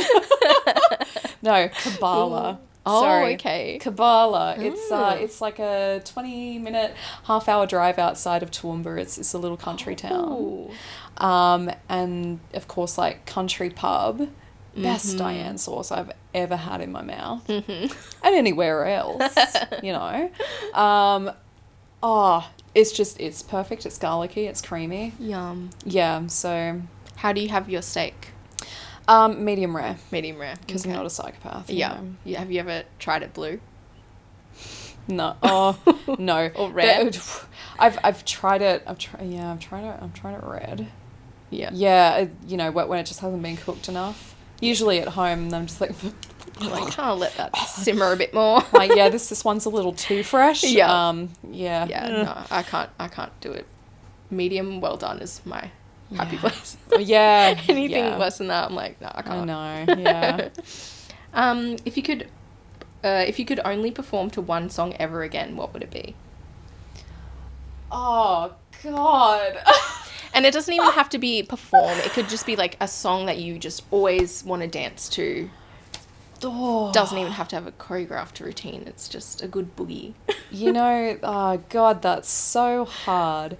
No, Kabbalah. Oh, Sorry. okay. Kabbalah. It's like a 20-minute, half-hour drive outside of Toowoomba. It's a little country town. And, of course, like, country pub. Best Diane sauce I've ever had in my mouth. And anywhere else, it's perfect. It's garlicky. It's creamy. Yum. Yeah, so... How do you have your steak? Medium rare. Medium rare. Because I'm not a psychopath. Yeah. Have you ever tried it blue? No. Oh, no. Or red? I've tried it. I've tried it red. Yeah. Yeah, when it just hasn't been cooked enough. Usually at home, I'm just like... I'll let that simmer a bit more. Like, this one's a little too fresh. Yeah. Yeah. No, I can't do it medium well done is my happy place. Yeah. Anything less than that, I'm like, no, I can't. I know, yeah. If you could only perform to one song ever again, what would it be? Oh, God. And it doesn't even have to be perform. It could just be like a song that you just always want to dance to. Oh. Doesn't even have to have a choreographed routine. It's just a good boogie. You know, oh, God, that's so hard.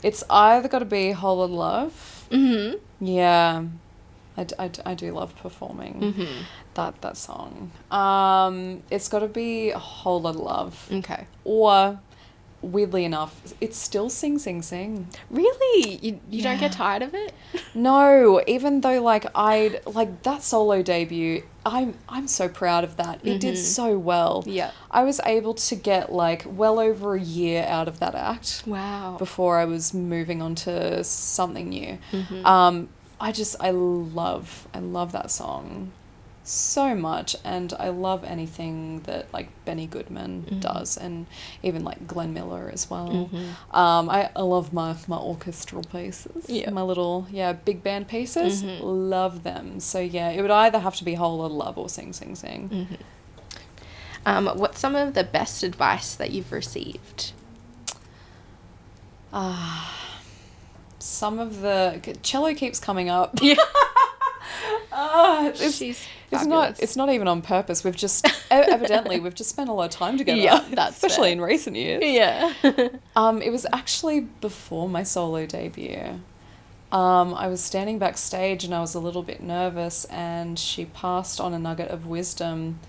It's either got to be Whole Lotta Love. Mm-hmm. Yeah. I do love performing that song. It's got to be a Whole Lotta Love. Okay. Or, weirdly enough, it's still Sing Sing Sing. Really? You don't get tired of it? No, even though that solo debut, I'm so proud of that. It did so well. Yeah. I was able to get well over a year out of that act. Wow. Before I was moving on to something new. I love that song so much, and I love anything that Benny Goodman does, and even Glenn Miller as well. I love my orchestral pieces, my little big band pieces. Love them. So yeah, it would either have to be Whole Lotta Love or Sing Sing Sing. What's some of the best advice that you've received? Some of the cello keeps coming up. Yeah. It's not even on purpose. We've just evidently we've just spent a lot of time together. Yeah, that's especially fair. In recent years. Yeah. It was actually before my solo debut. I was standing backstage and I was a little bit nervous, and she passed on a nugget of wisdom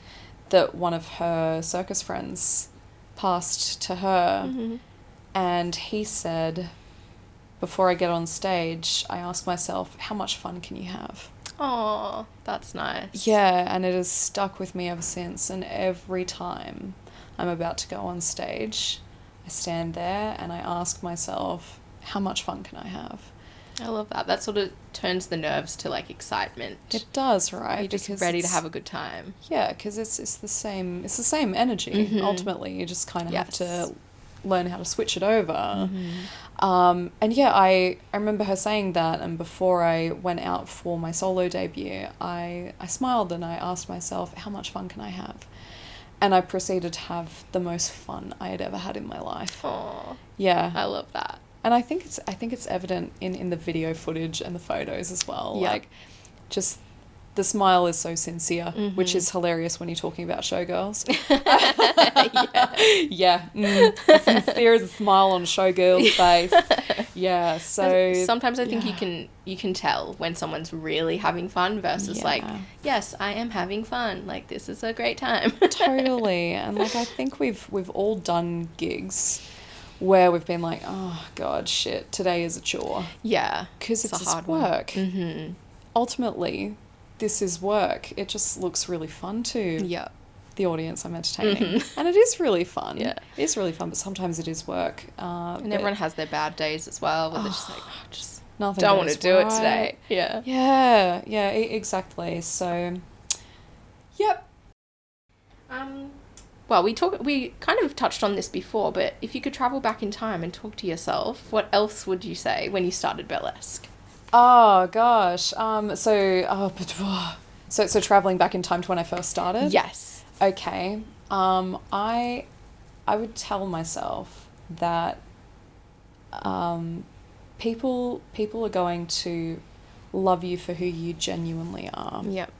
that one of her circus friends passed to her. And he said, before I get on stage, I ask myself, how much fun can you have? Oh, that's nice. Yeah, and it has stuck with me ever since. And every time I'm about to go on stage, I stand there and I ask myself, how much fun can I have? I love that. That sort of turns the nerves to excitement. It does, right? You're just ready to have a good time. Yeah, because it's the same energy. Ultimately, you just kind of have to learn how to switch it over. And yeah, I remember her saying that, and before I went out for my solo debut, I smiled and I asked myself, how much fun can I have? And I proceeded to have the most fun I had ever had in my life. Oh, yeah, I love that. And I think it's evident in the video footage and the photos as well. Yeah. Just the smile is so sincere, which is hilarious when you're talking about showgirls. As sincere as a smile on a showgirl's face. Yeah, so sometimes I think you can tell when someone's really having fun versus yes, I am having fun. This is a great time. Totally. And I think we've all done gigs where we've been oh God, shit, today is a chore. Yeah. Because it's a hard work. One. Ultimately, this is work. It just looks really fun to the audience I'm entertaining. And it is really fun. Yeah. It is really fun, but sometimes it is work. And everyone has their bad days as well, where they're just just nothing don't want to do it today. Yeah. Yeah, exactly. So, yep. Well, we kind of touched on this before, but if you could travel back in time and talk to yourself, what else would you say when you started burlesque? Oh gosh. So traveling back in time to when I first started? Yes. Okay. I would tell myself that people are going to love you for who you genuinely are. Yep.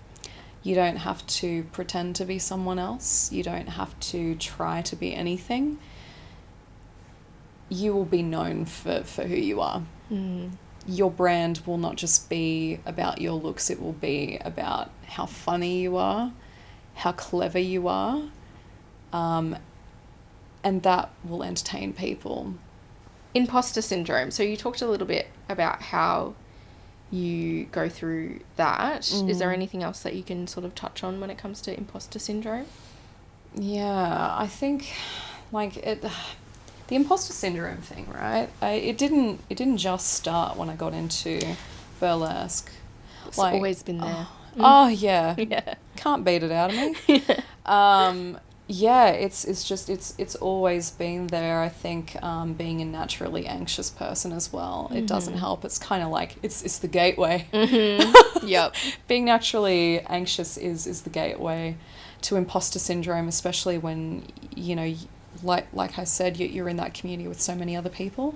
You don't have to pretend to be someone else. You don't have to try to be anything. You will be known for who you are. Your brand will not just be about your looks. It will be about how funny you are, how clever you are, and that will entertain people. Imposter syndrome. So you talked a little bit about how you go through that. Is there anything else that you can sort of touch on when it comes to imposter syndrome? Yeah, I think the imposter syndrome thing, right? It didn't just start when I got into burlesque. It's always been there. Oh yeah. Yeah. Can't beat it out of me. yeah, it's always been there. I think being a naturally anxious person as well, it doesn't help. It's kind of like it's the gateway. Yep. Being naturally anxious is the gateway to imposter syndrome, especially when, you know, like I said, you're in that community with so many other people.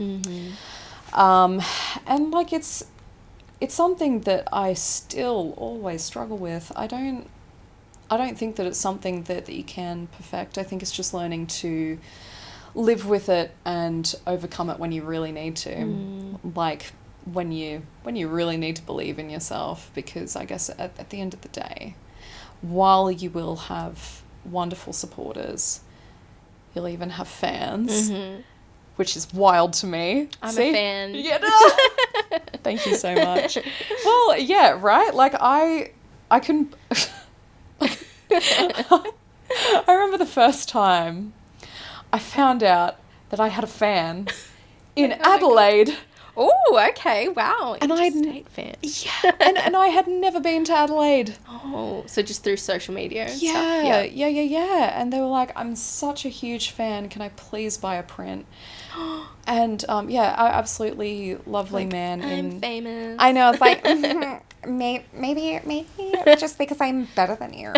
And like it's something that I still always struggle with. I don't think that it's something that you can perfect. I think it's just learning to live with it and overcome it when you really need to. Like when you really need to believe in yourself, because I guess at the end of the day, while you will have wonderful supporters, you'll even have fans, which is wild to me. I'm a fan. Yeah. Thank you so much. Well, yeah, right? Like I can... I remember the first time I found out that I had a fan in Adelaide. Oh, okay. Wow. And Interstate fan. Yeah. And I had never been to Adelaide. Oh, so just through social media and Yeah, stuff? yeah. And they were like, I'm such a huge fan. Can I please buy a print? And yeah, absolutely lovely like, man. I'm famous. I know, it's like, maybe it's just because I'm better than you.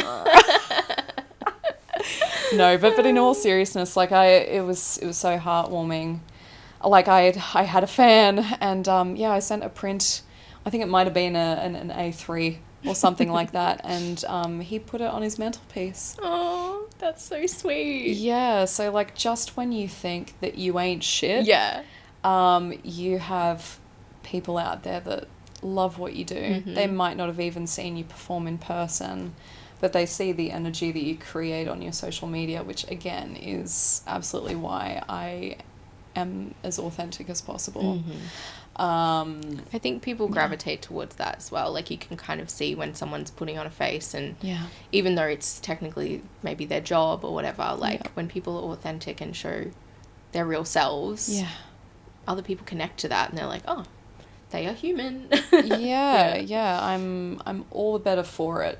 No, but in all seriousness, like it was so heartwarming. Like I had a fan, and yeah, I sent a print. I think it might have been an A3 or something like that, and he put it on his mantelpiece. Oh, that's so sweet. Yeah, so like just when you think that you ain't shit, Yeah. you have people out there that love what you do. They might not have even seen you perform in person, but they see the energy that you create on your social media, which again is absolutely why I am as authentic as possible. I think people gravitate towards that as well. Like you can kind of see when someone's putting on a face, and even though it's technically maybe their job or whatever, like when people are authentic and show their real selves, other people connect to that and they're like, oh, they are human. yeah. I'm all the better for it.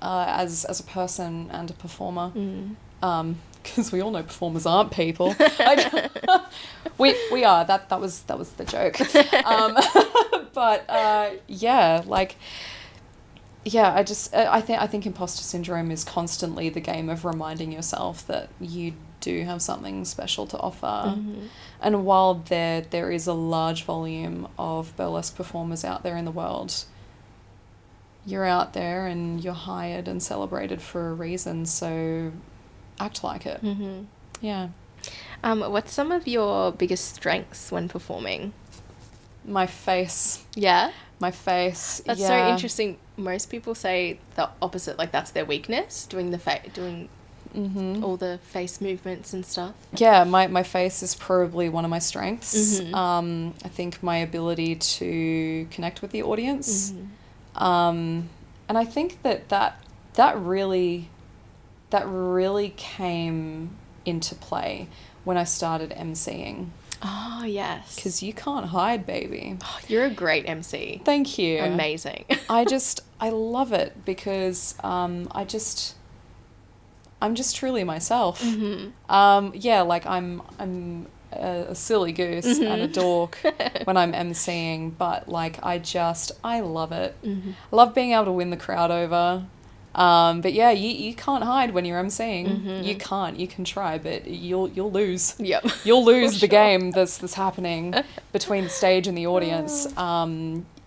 As a person and a performer. Because we all know performers aren't people. We are. That was the joke. But yeah, like yeah, I think imposter syndrome is constantly the game of reminding yourself that you do have something special to offer. And while there is a large volume of burlesque performers out there in the world, you're out there and you're hired and celebrated for a reason, so act like it. Yeah. What's some of your biggest strengths when performing? My face. Yeah? My face. That's so interesting. Most people say the opposite, like that's their weakness, doing all the face movements and stuff. Yeah, my face is probably one of my strengths. I think my ability to connect with the audience. And I think that really came into play when I started emceeing. Oh, yes. Because you can't hide, baby. Oh, you're a great MC. Thank you. Amazing. I love it because I'm just truly myself. Yeah, like I'm a silly goose and a dork when I'm emceeing, but like I love it. I love being able to win the crowd over. But yeah, you can't hide when you're emceeing. You can't. You can try, but you'll lose. Yep. You'll lose the game that's happening between the stage and the audience.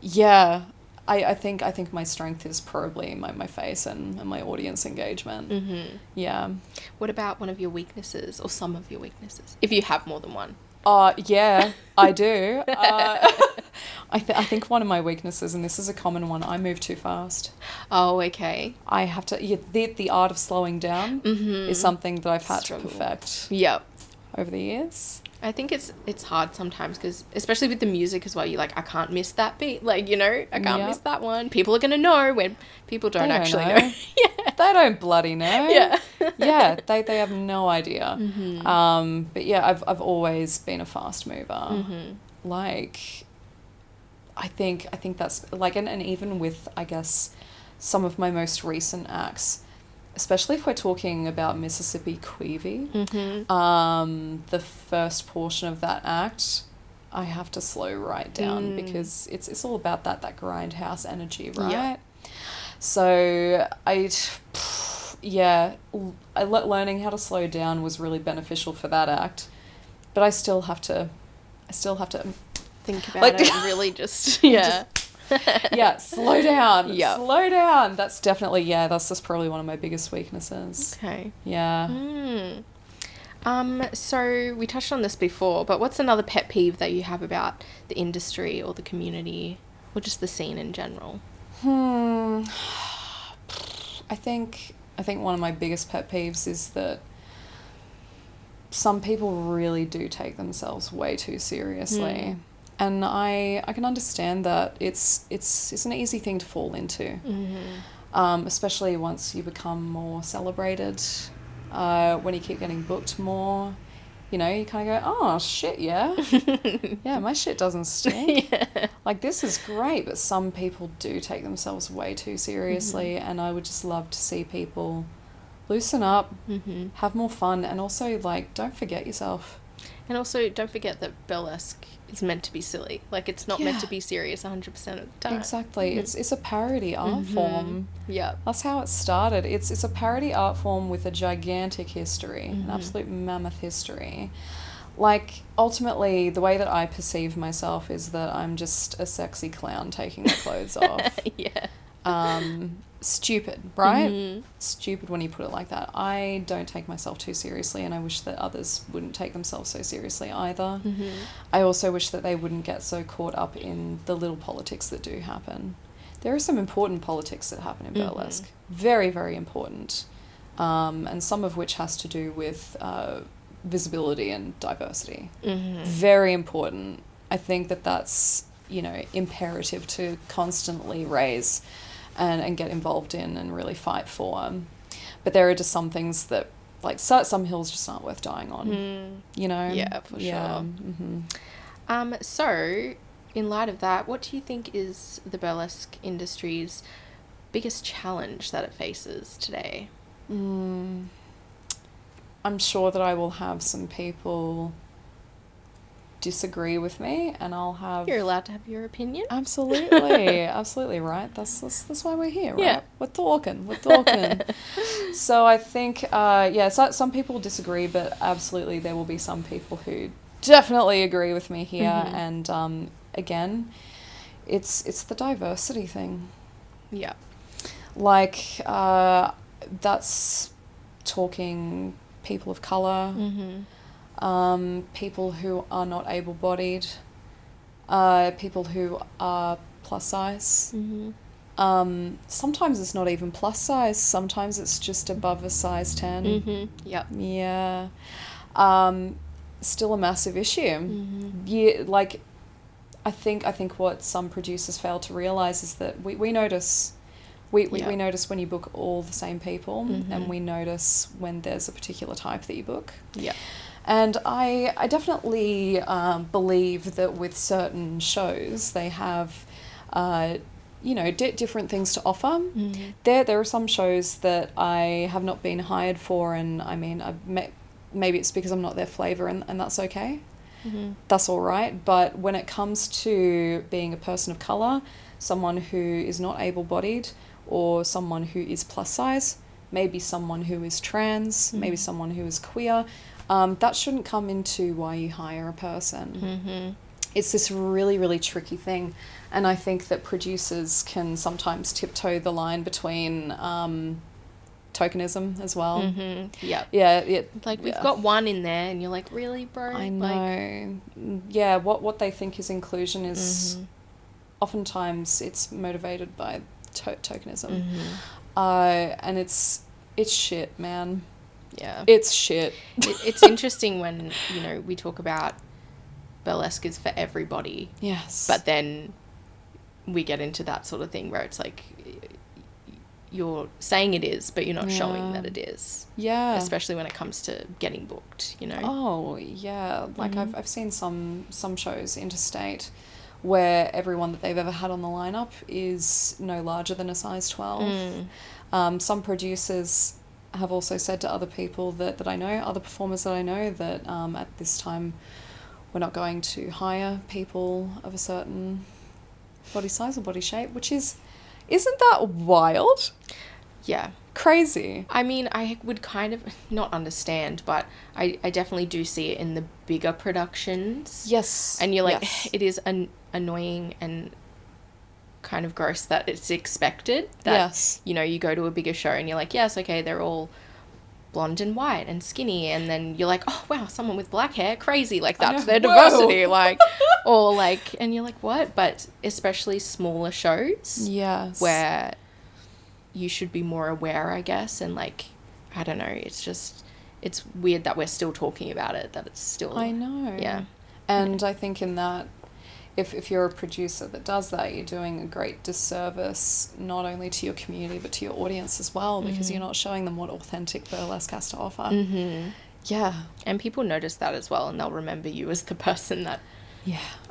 Yeah. I think my strength is probably my face and my audience engagement. Yeah. What about one of your weaknesses, or some of your weaknesses, if you have more than one? Yeah, I do. I think one of my weaknesses, and this is a common one, I move too fast. Oh, okay. I have to. Yeah, the art of slowing down is something that I've had to perfect. Yep. Over the years. I think it's hard sometimes because, especially with the music as well, you're like, I can't miss that beat. Like, you know, I can't miss that one. People are going to know when people don't actually know. Yeah. They don't bloody know. Yeah. Yeah, they have no idea. But yeah, I've always been a fast mover. Like, I think that's, like, and even with, I guess, some of my most recent acts, especially if we're talking about Mississippi Queevy, the first portion of that act, I have to slow right down because it's all about that grindhouse energy, right? Yeah. So learning how to slow down was really beneficial for that act, but I still have to think about it and really just slow down. Yeah. Slow down. That's definitely, that's just probably one of my biggest weaknesses. Okay. Yeah. So we touched on this before, but what's another pet peeve that you have about the industry or the community or just the scene in general? I think one of my biggest pet peeves is that some people really do take themselves way too seriously. And I can understand that it's an easy thing to fall into, especially once you become more celebrated, when you keep getting booked more. You know, you kind of go, oh, shit, yeah. Yeah, my shit doesn't stink. Yeah. Like, this is great, but some people do take themselves way too seriously, and I would just love to see people loosen up, have more fun, and also, like, don't forget yourself. And also, don't forget that burlesque is meant to be silly. Like, it's not meant to be serious 100% of the time. Exactly. It's a parody art form. Yeah. That's how it started. It's a parody art form with a gigantic history, an absolute mammoth history. Like, ultimately, the way that I perceive myself is that I'm just a sexy clown taking the clothes off. Yeah. Stupid, right? Stupid when you put it like that. I don't take myself too seriously, and I wish that others wouldn't take themselves so seriously either. I also wish that they wouldn't get so caught up in the little politics that do happen. There are some important politics that happen in burlesque. Very, very important. And some of which has to do with visibility and diversity. Very important. I think that that's, imperative to constantly raise and get involved in and really fight for. But there are just some things that, like, some hills just aren't worth dying on, Yeah, for sure. So, in light of that, what do you think is the burlesque industry's biggest challenge that it faces today? I'm sure that I will have some people disagree with me, and I'll have... You're allowed to have your opinion. Absolutely. Absolutely, right? That's why we're here, right? Yeah. We're talking. So I think, some people disagree, but absolutely there will be some people who definitely agree with me here. And again, it's the diversity thing. Yeah. Like, that's talking people of colour, people who are not able-bodied, people who are plus size. Sometimes it's not even plus size. Sometimes it's just above a size 10. Yep. Yeah. Still a massive issue. Yeah, like, I think what some producers fail to realise is that we notice... We notice when you book all the same people, and we notice when there's a particular type that you book. Yeah. And I definitely believe that with certain shows, they have, different things to offer. There are some shows that I have not been hired for, and I mean, maybe it's because I'm not their flavour, and that's okay. That's all right. But when it comes to being a person of colour, someone who is not able-bodied, or someone who is plus size, maybe someone who is trans, maybe someone who is queer, that shouldn't come into why you hire a person. It's this really, really tricky thing. And I think that producers can sometimes tiptoe the line between tokenism as well. Yeah. Like, we've got one in there, and you're like, really, bro? I know. Yeah, what they think is inclusion is oftentimes it's motivated by tokenism. And it's shit, man. Yeah. It's shit. It's interesting when, we talk about burlesque is for everybody. Yes. But then we get into that sort of thing where it's like you're saying it is, but you're not showing that it is. Yeah. Especially when it comes to getting booked, Oh, yeah. Like, I've seen some shows interstate where everyone that they've ever had on the lineup is no larger than a size 12. Some producers have also said to other people that I know, other performers that I know, that at this time we're not going to hire people of a certain body size or body shape, which isn't that wild? Yeah. Crazy. I mean, I would kind of not understand, but I definitely do see it in the bigger productions. Yes. And you're like, yes. it is annoying and kind of gross that it's expected. That, yes. you know, you go to a bigger show and you're like, yes, okay, they're all blonde and white and skinny, and then you're like, oh wow, someone with black hair, crazy, like that's their diversity. Like, or like, and you're like, what? But especially smaller shows, yes, where you should be more aware, I guess, and like, I don't know, it's weird that we're still talking about it, that it's still, I know, yeah. And I think in that, if you're a producer that does that, you're doing a great disservice not only to your community but to your audience as well, because you're not showing them what authentic burlesque has to offer. Yeah. And people notice that as well, and they'll remember you as the person that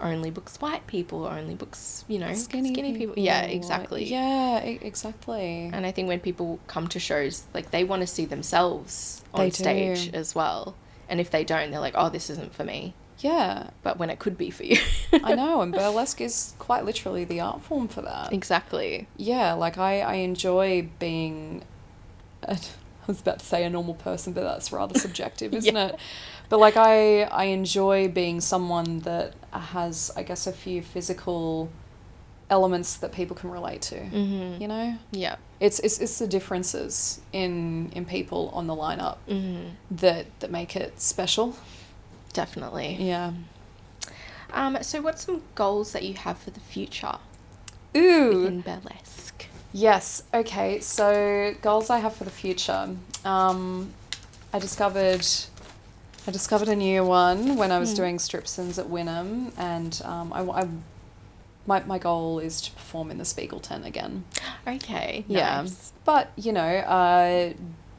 only books white people, or only books, you know, skinny people. Yeah, exactly. Yeah, exactly. And I think when people come to shows, like, they want to see themselves on stage as well. And if they don't, they're like, oh, this isn't for me. Yeah. But when it could be for you. I know, and burlesque is quite literally the art form for that. Exactly. Yeah, like I enjoy being, I was about to say a normal person, but that's rather subjective, isn't it? But like I enjoy being someone that has, I guess, a few physical elements that people can relate to, you know? Yeah. It's the differences in people on the lineup that make it special. Definitely. Yeah. So what's some goals that you have for the future? Ooh. In burlesque. Yes. Okay. So goals I have for the future. I discovered a new one when I was doing strip-sins at Wynnum, and my goal is to perform in the Spiegel tent again. Okay. Yeah. Nice. But you know,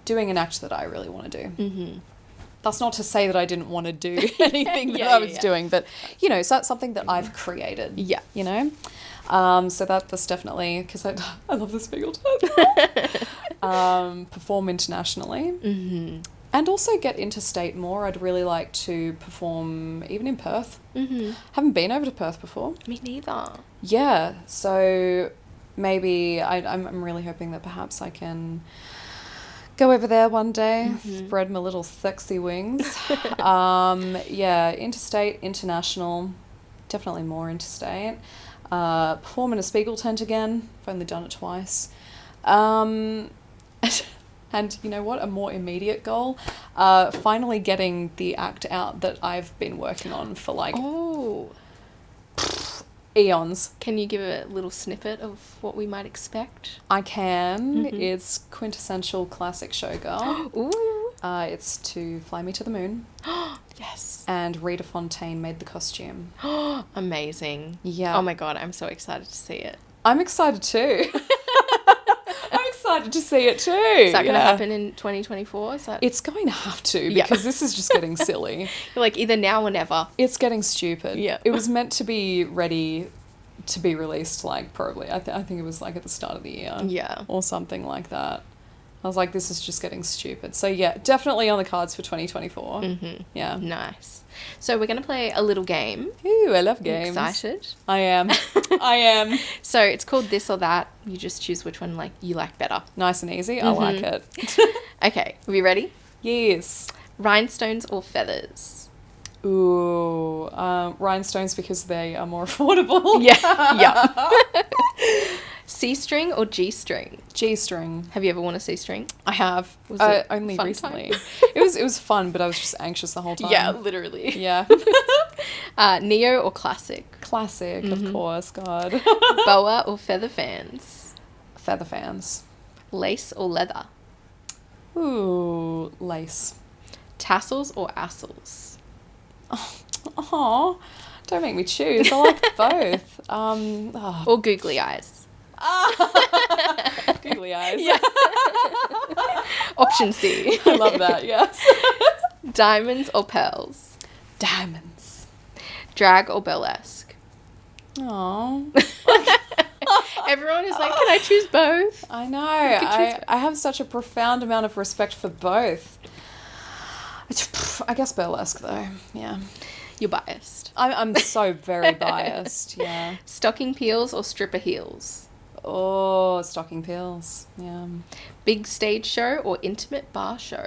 doing an act that I really want to do. That's not to say that I didn't want to do anything that I was doing, but, you know, so that's something that I've created. Yeah. You know? So that's definitely, because I love the Spiegel tent. Perform internationally. And also get interstate more. I'd really like to perform even in Perth. Haven't been over to Perth before. Me neither. Yeah. So maybe I'm really hoping that perhaps I can go over there one day, spread my little sexy wings. Yeah, interstate, international, definitely more interstate. Perform in a Spiegel tent again. I've only done it twice. And you know what? A more immediate goal, finally getting the act out that I've been working on for like eons. Can you give a little snippet of what we might expect? I can. It's quintessential classic showgirl. Ooh. It's to Fly Me to the Moon. Yes. And Rita Fontaine made the costume. Amazing. Yeah. Oh my God, I'm so excited to see it. I'm excited too. I'm excited to see it too. Is that going to happen in 2024? It's going to have to, because this is just getting silly. You're like, either now or never. It's getting stupid. Yeah. It was meant to be ready to be released, like, probably, I think it was like at the start of the year. Yeah. Or something like that. I was like, this is just getting stupid. So yeah, definitely on the cards for 2024. Yeah. Nice. So we're going to play a little game. Ooh, I love games. Excited? I am. I am. So it's called This or That. You just choose which one you like better. Nice and easy. I like it. Okay. Are we ready? Yes. Rhinestones or feathers? Ooh, rhinestones, because they are more affordable. Yeah. C-string or G-string? G-string. Have you ever worn a C-string? I have. Was it only fun recently. time? It was fun, but I was just anxious the whole time. Yeah, literally. Yeah. Neo or classic? Classic, of course. God. Boa or feather fans? Feather fans. Lace or leather? Ooh, lace. Tassels or assels? Oh, don't make me choose. I like both. Or googly eyes? Googly eyes. Yeah. Option C. I love that, yes. Diamonds or pearls? Diamonds. Drag or burlesque? Aww. Everyone is like, can I choose both? I know. I have such a profound amount of respect for both. I guess burlesque, though. Yeah. You're biased. I'm so very biased, yeah. Stocking peels or stripper heels? Oh, stocking peels, yeah. Big stage show or intimate bar show?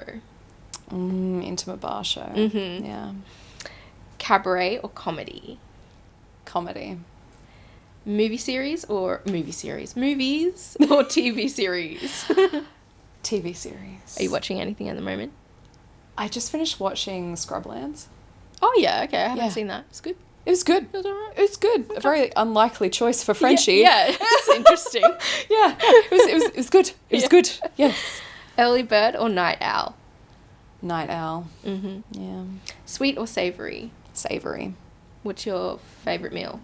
Intimate bar show, yeah. Cabaret or comedy? Comedy. Movies or TV series? TV series. Are you watching anything at the moment? I just finished watching Scrublands. Oh, yeah, okay. I haven't seen that. It's good. It was good. It was alright. It was good. Okay. A very unlikely choice for Frenchie. Yeah, it's interesting. Yeah, it was good. It was good. Yes. Early bird or night owl? Night owl. Mm-hmm. Yeah. Sweet or savoury? Savoury. What's your favourite meal?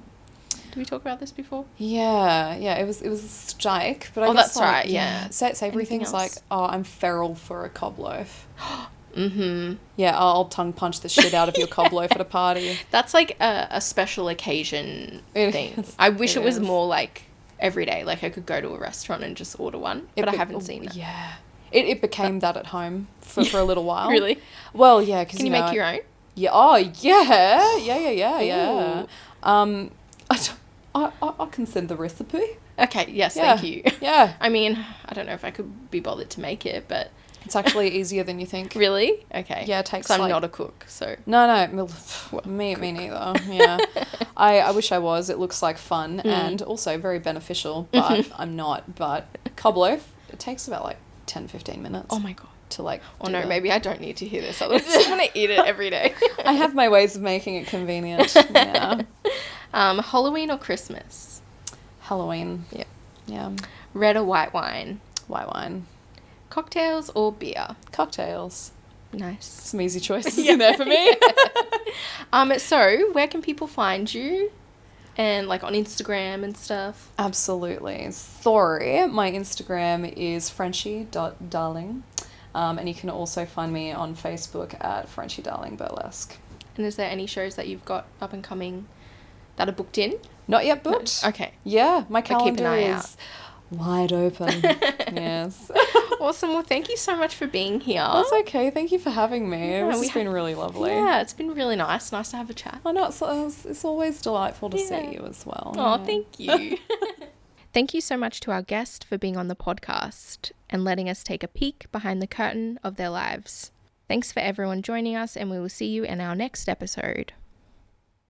Did we talk about this before? Yeah. It was a strike, but I guess that's right. Yeah. Savoury Anything things else? like I'm feral for a cob loaf. Mm-hmm. Yeah, I'll tongue punch the shit out of your cob loaf at a party. That's like a special occasion thing. I wish it was more like every day. Like I could go to a restaurant and just order one, but I haven't seen it. Yeah. It became that at home for a little while. Really? Well, yeah. Cause, Can you make your own? Yeah. Oh, yeah. Yeah. I can send the recipe. Okay. Yes. Thank you. Yeah. I mean, I don't know if I could be bothered to make it, but it's actually easier than you think. Really? Okay. Yeah, it takes. 'Cause I'm not a cook, so. No. Me neither. Yeah. I wish I was. It looks like fun and also very beneficial, but I'm not. But cob loaf, it takes about like 10-15 minutes. Oh my god. To like. Oh no, maybe I don't need to hear this. I'm just gonna eat it every day. I have my ways of making it convenient. Yeah. Halloween or Christmas? Halloween. Yeah. Yeah. Red or white wine? White wine. Cocktails or beer? Cocktails. Nice. Some easy choices in there for me. So where can people find you? And like on Instagram and stuff? Absolutely. Sorry, my Instagram is Frenchie.Darling. And you can also find me on Facebook at Frenchie Darling Burlesque. And is there any shows that you've got up and coming that are booked in? Not yet booked. No. Okay. Yeah, my calendar keep an eye is wide open. Yes. Awesome. Well, thank you so much for being here. That's okay. Thank you for having me. Yeah, This has been really lovely. Yeah, it's been really nice. Nice to have a chat. I know, it's always delightful to see you as well. Oh, yeah. thank you. Thank you so much to our guest for being on the podcast and letting us take a peek behind the curtain of their lives. Thanks for everyone joining us, and we will see you in our next episode.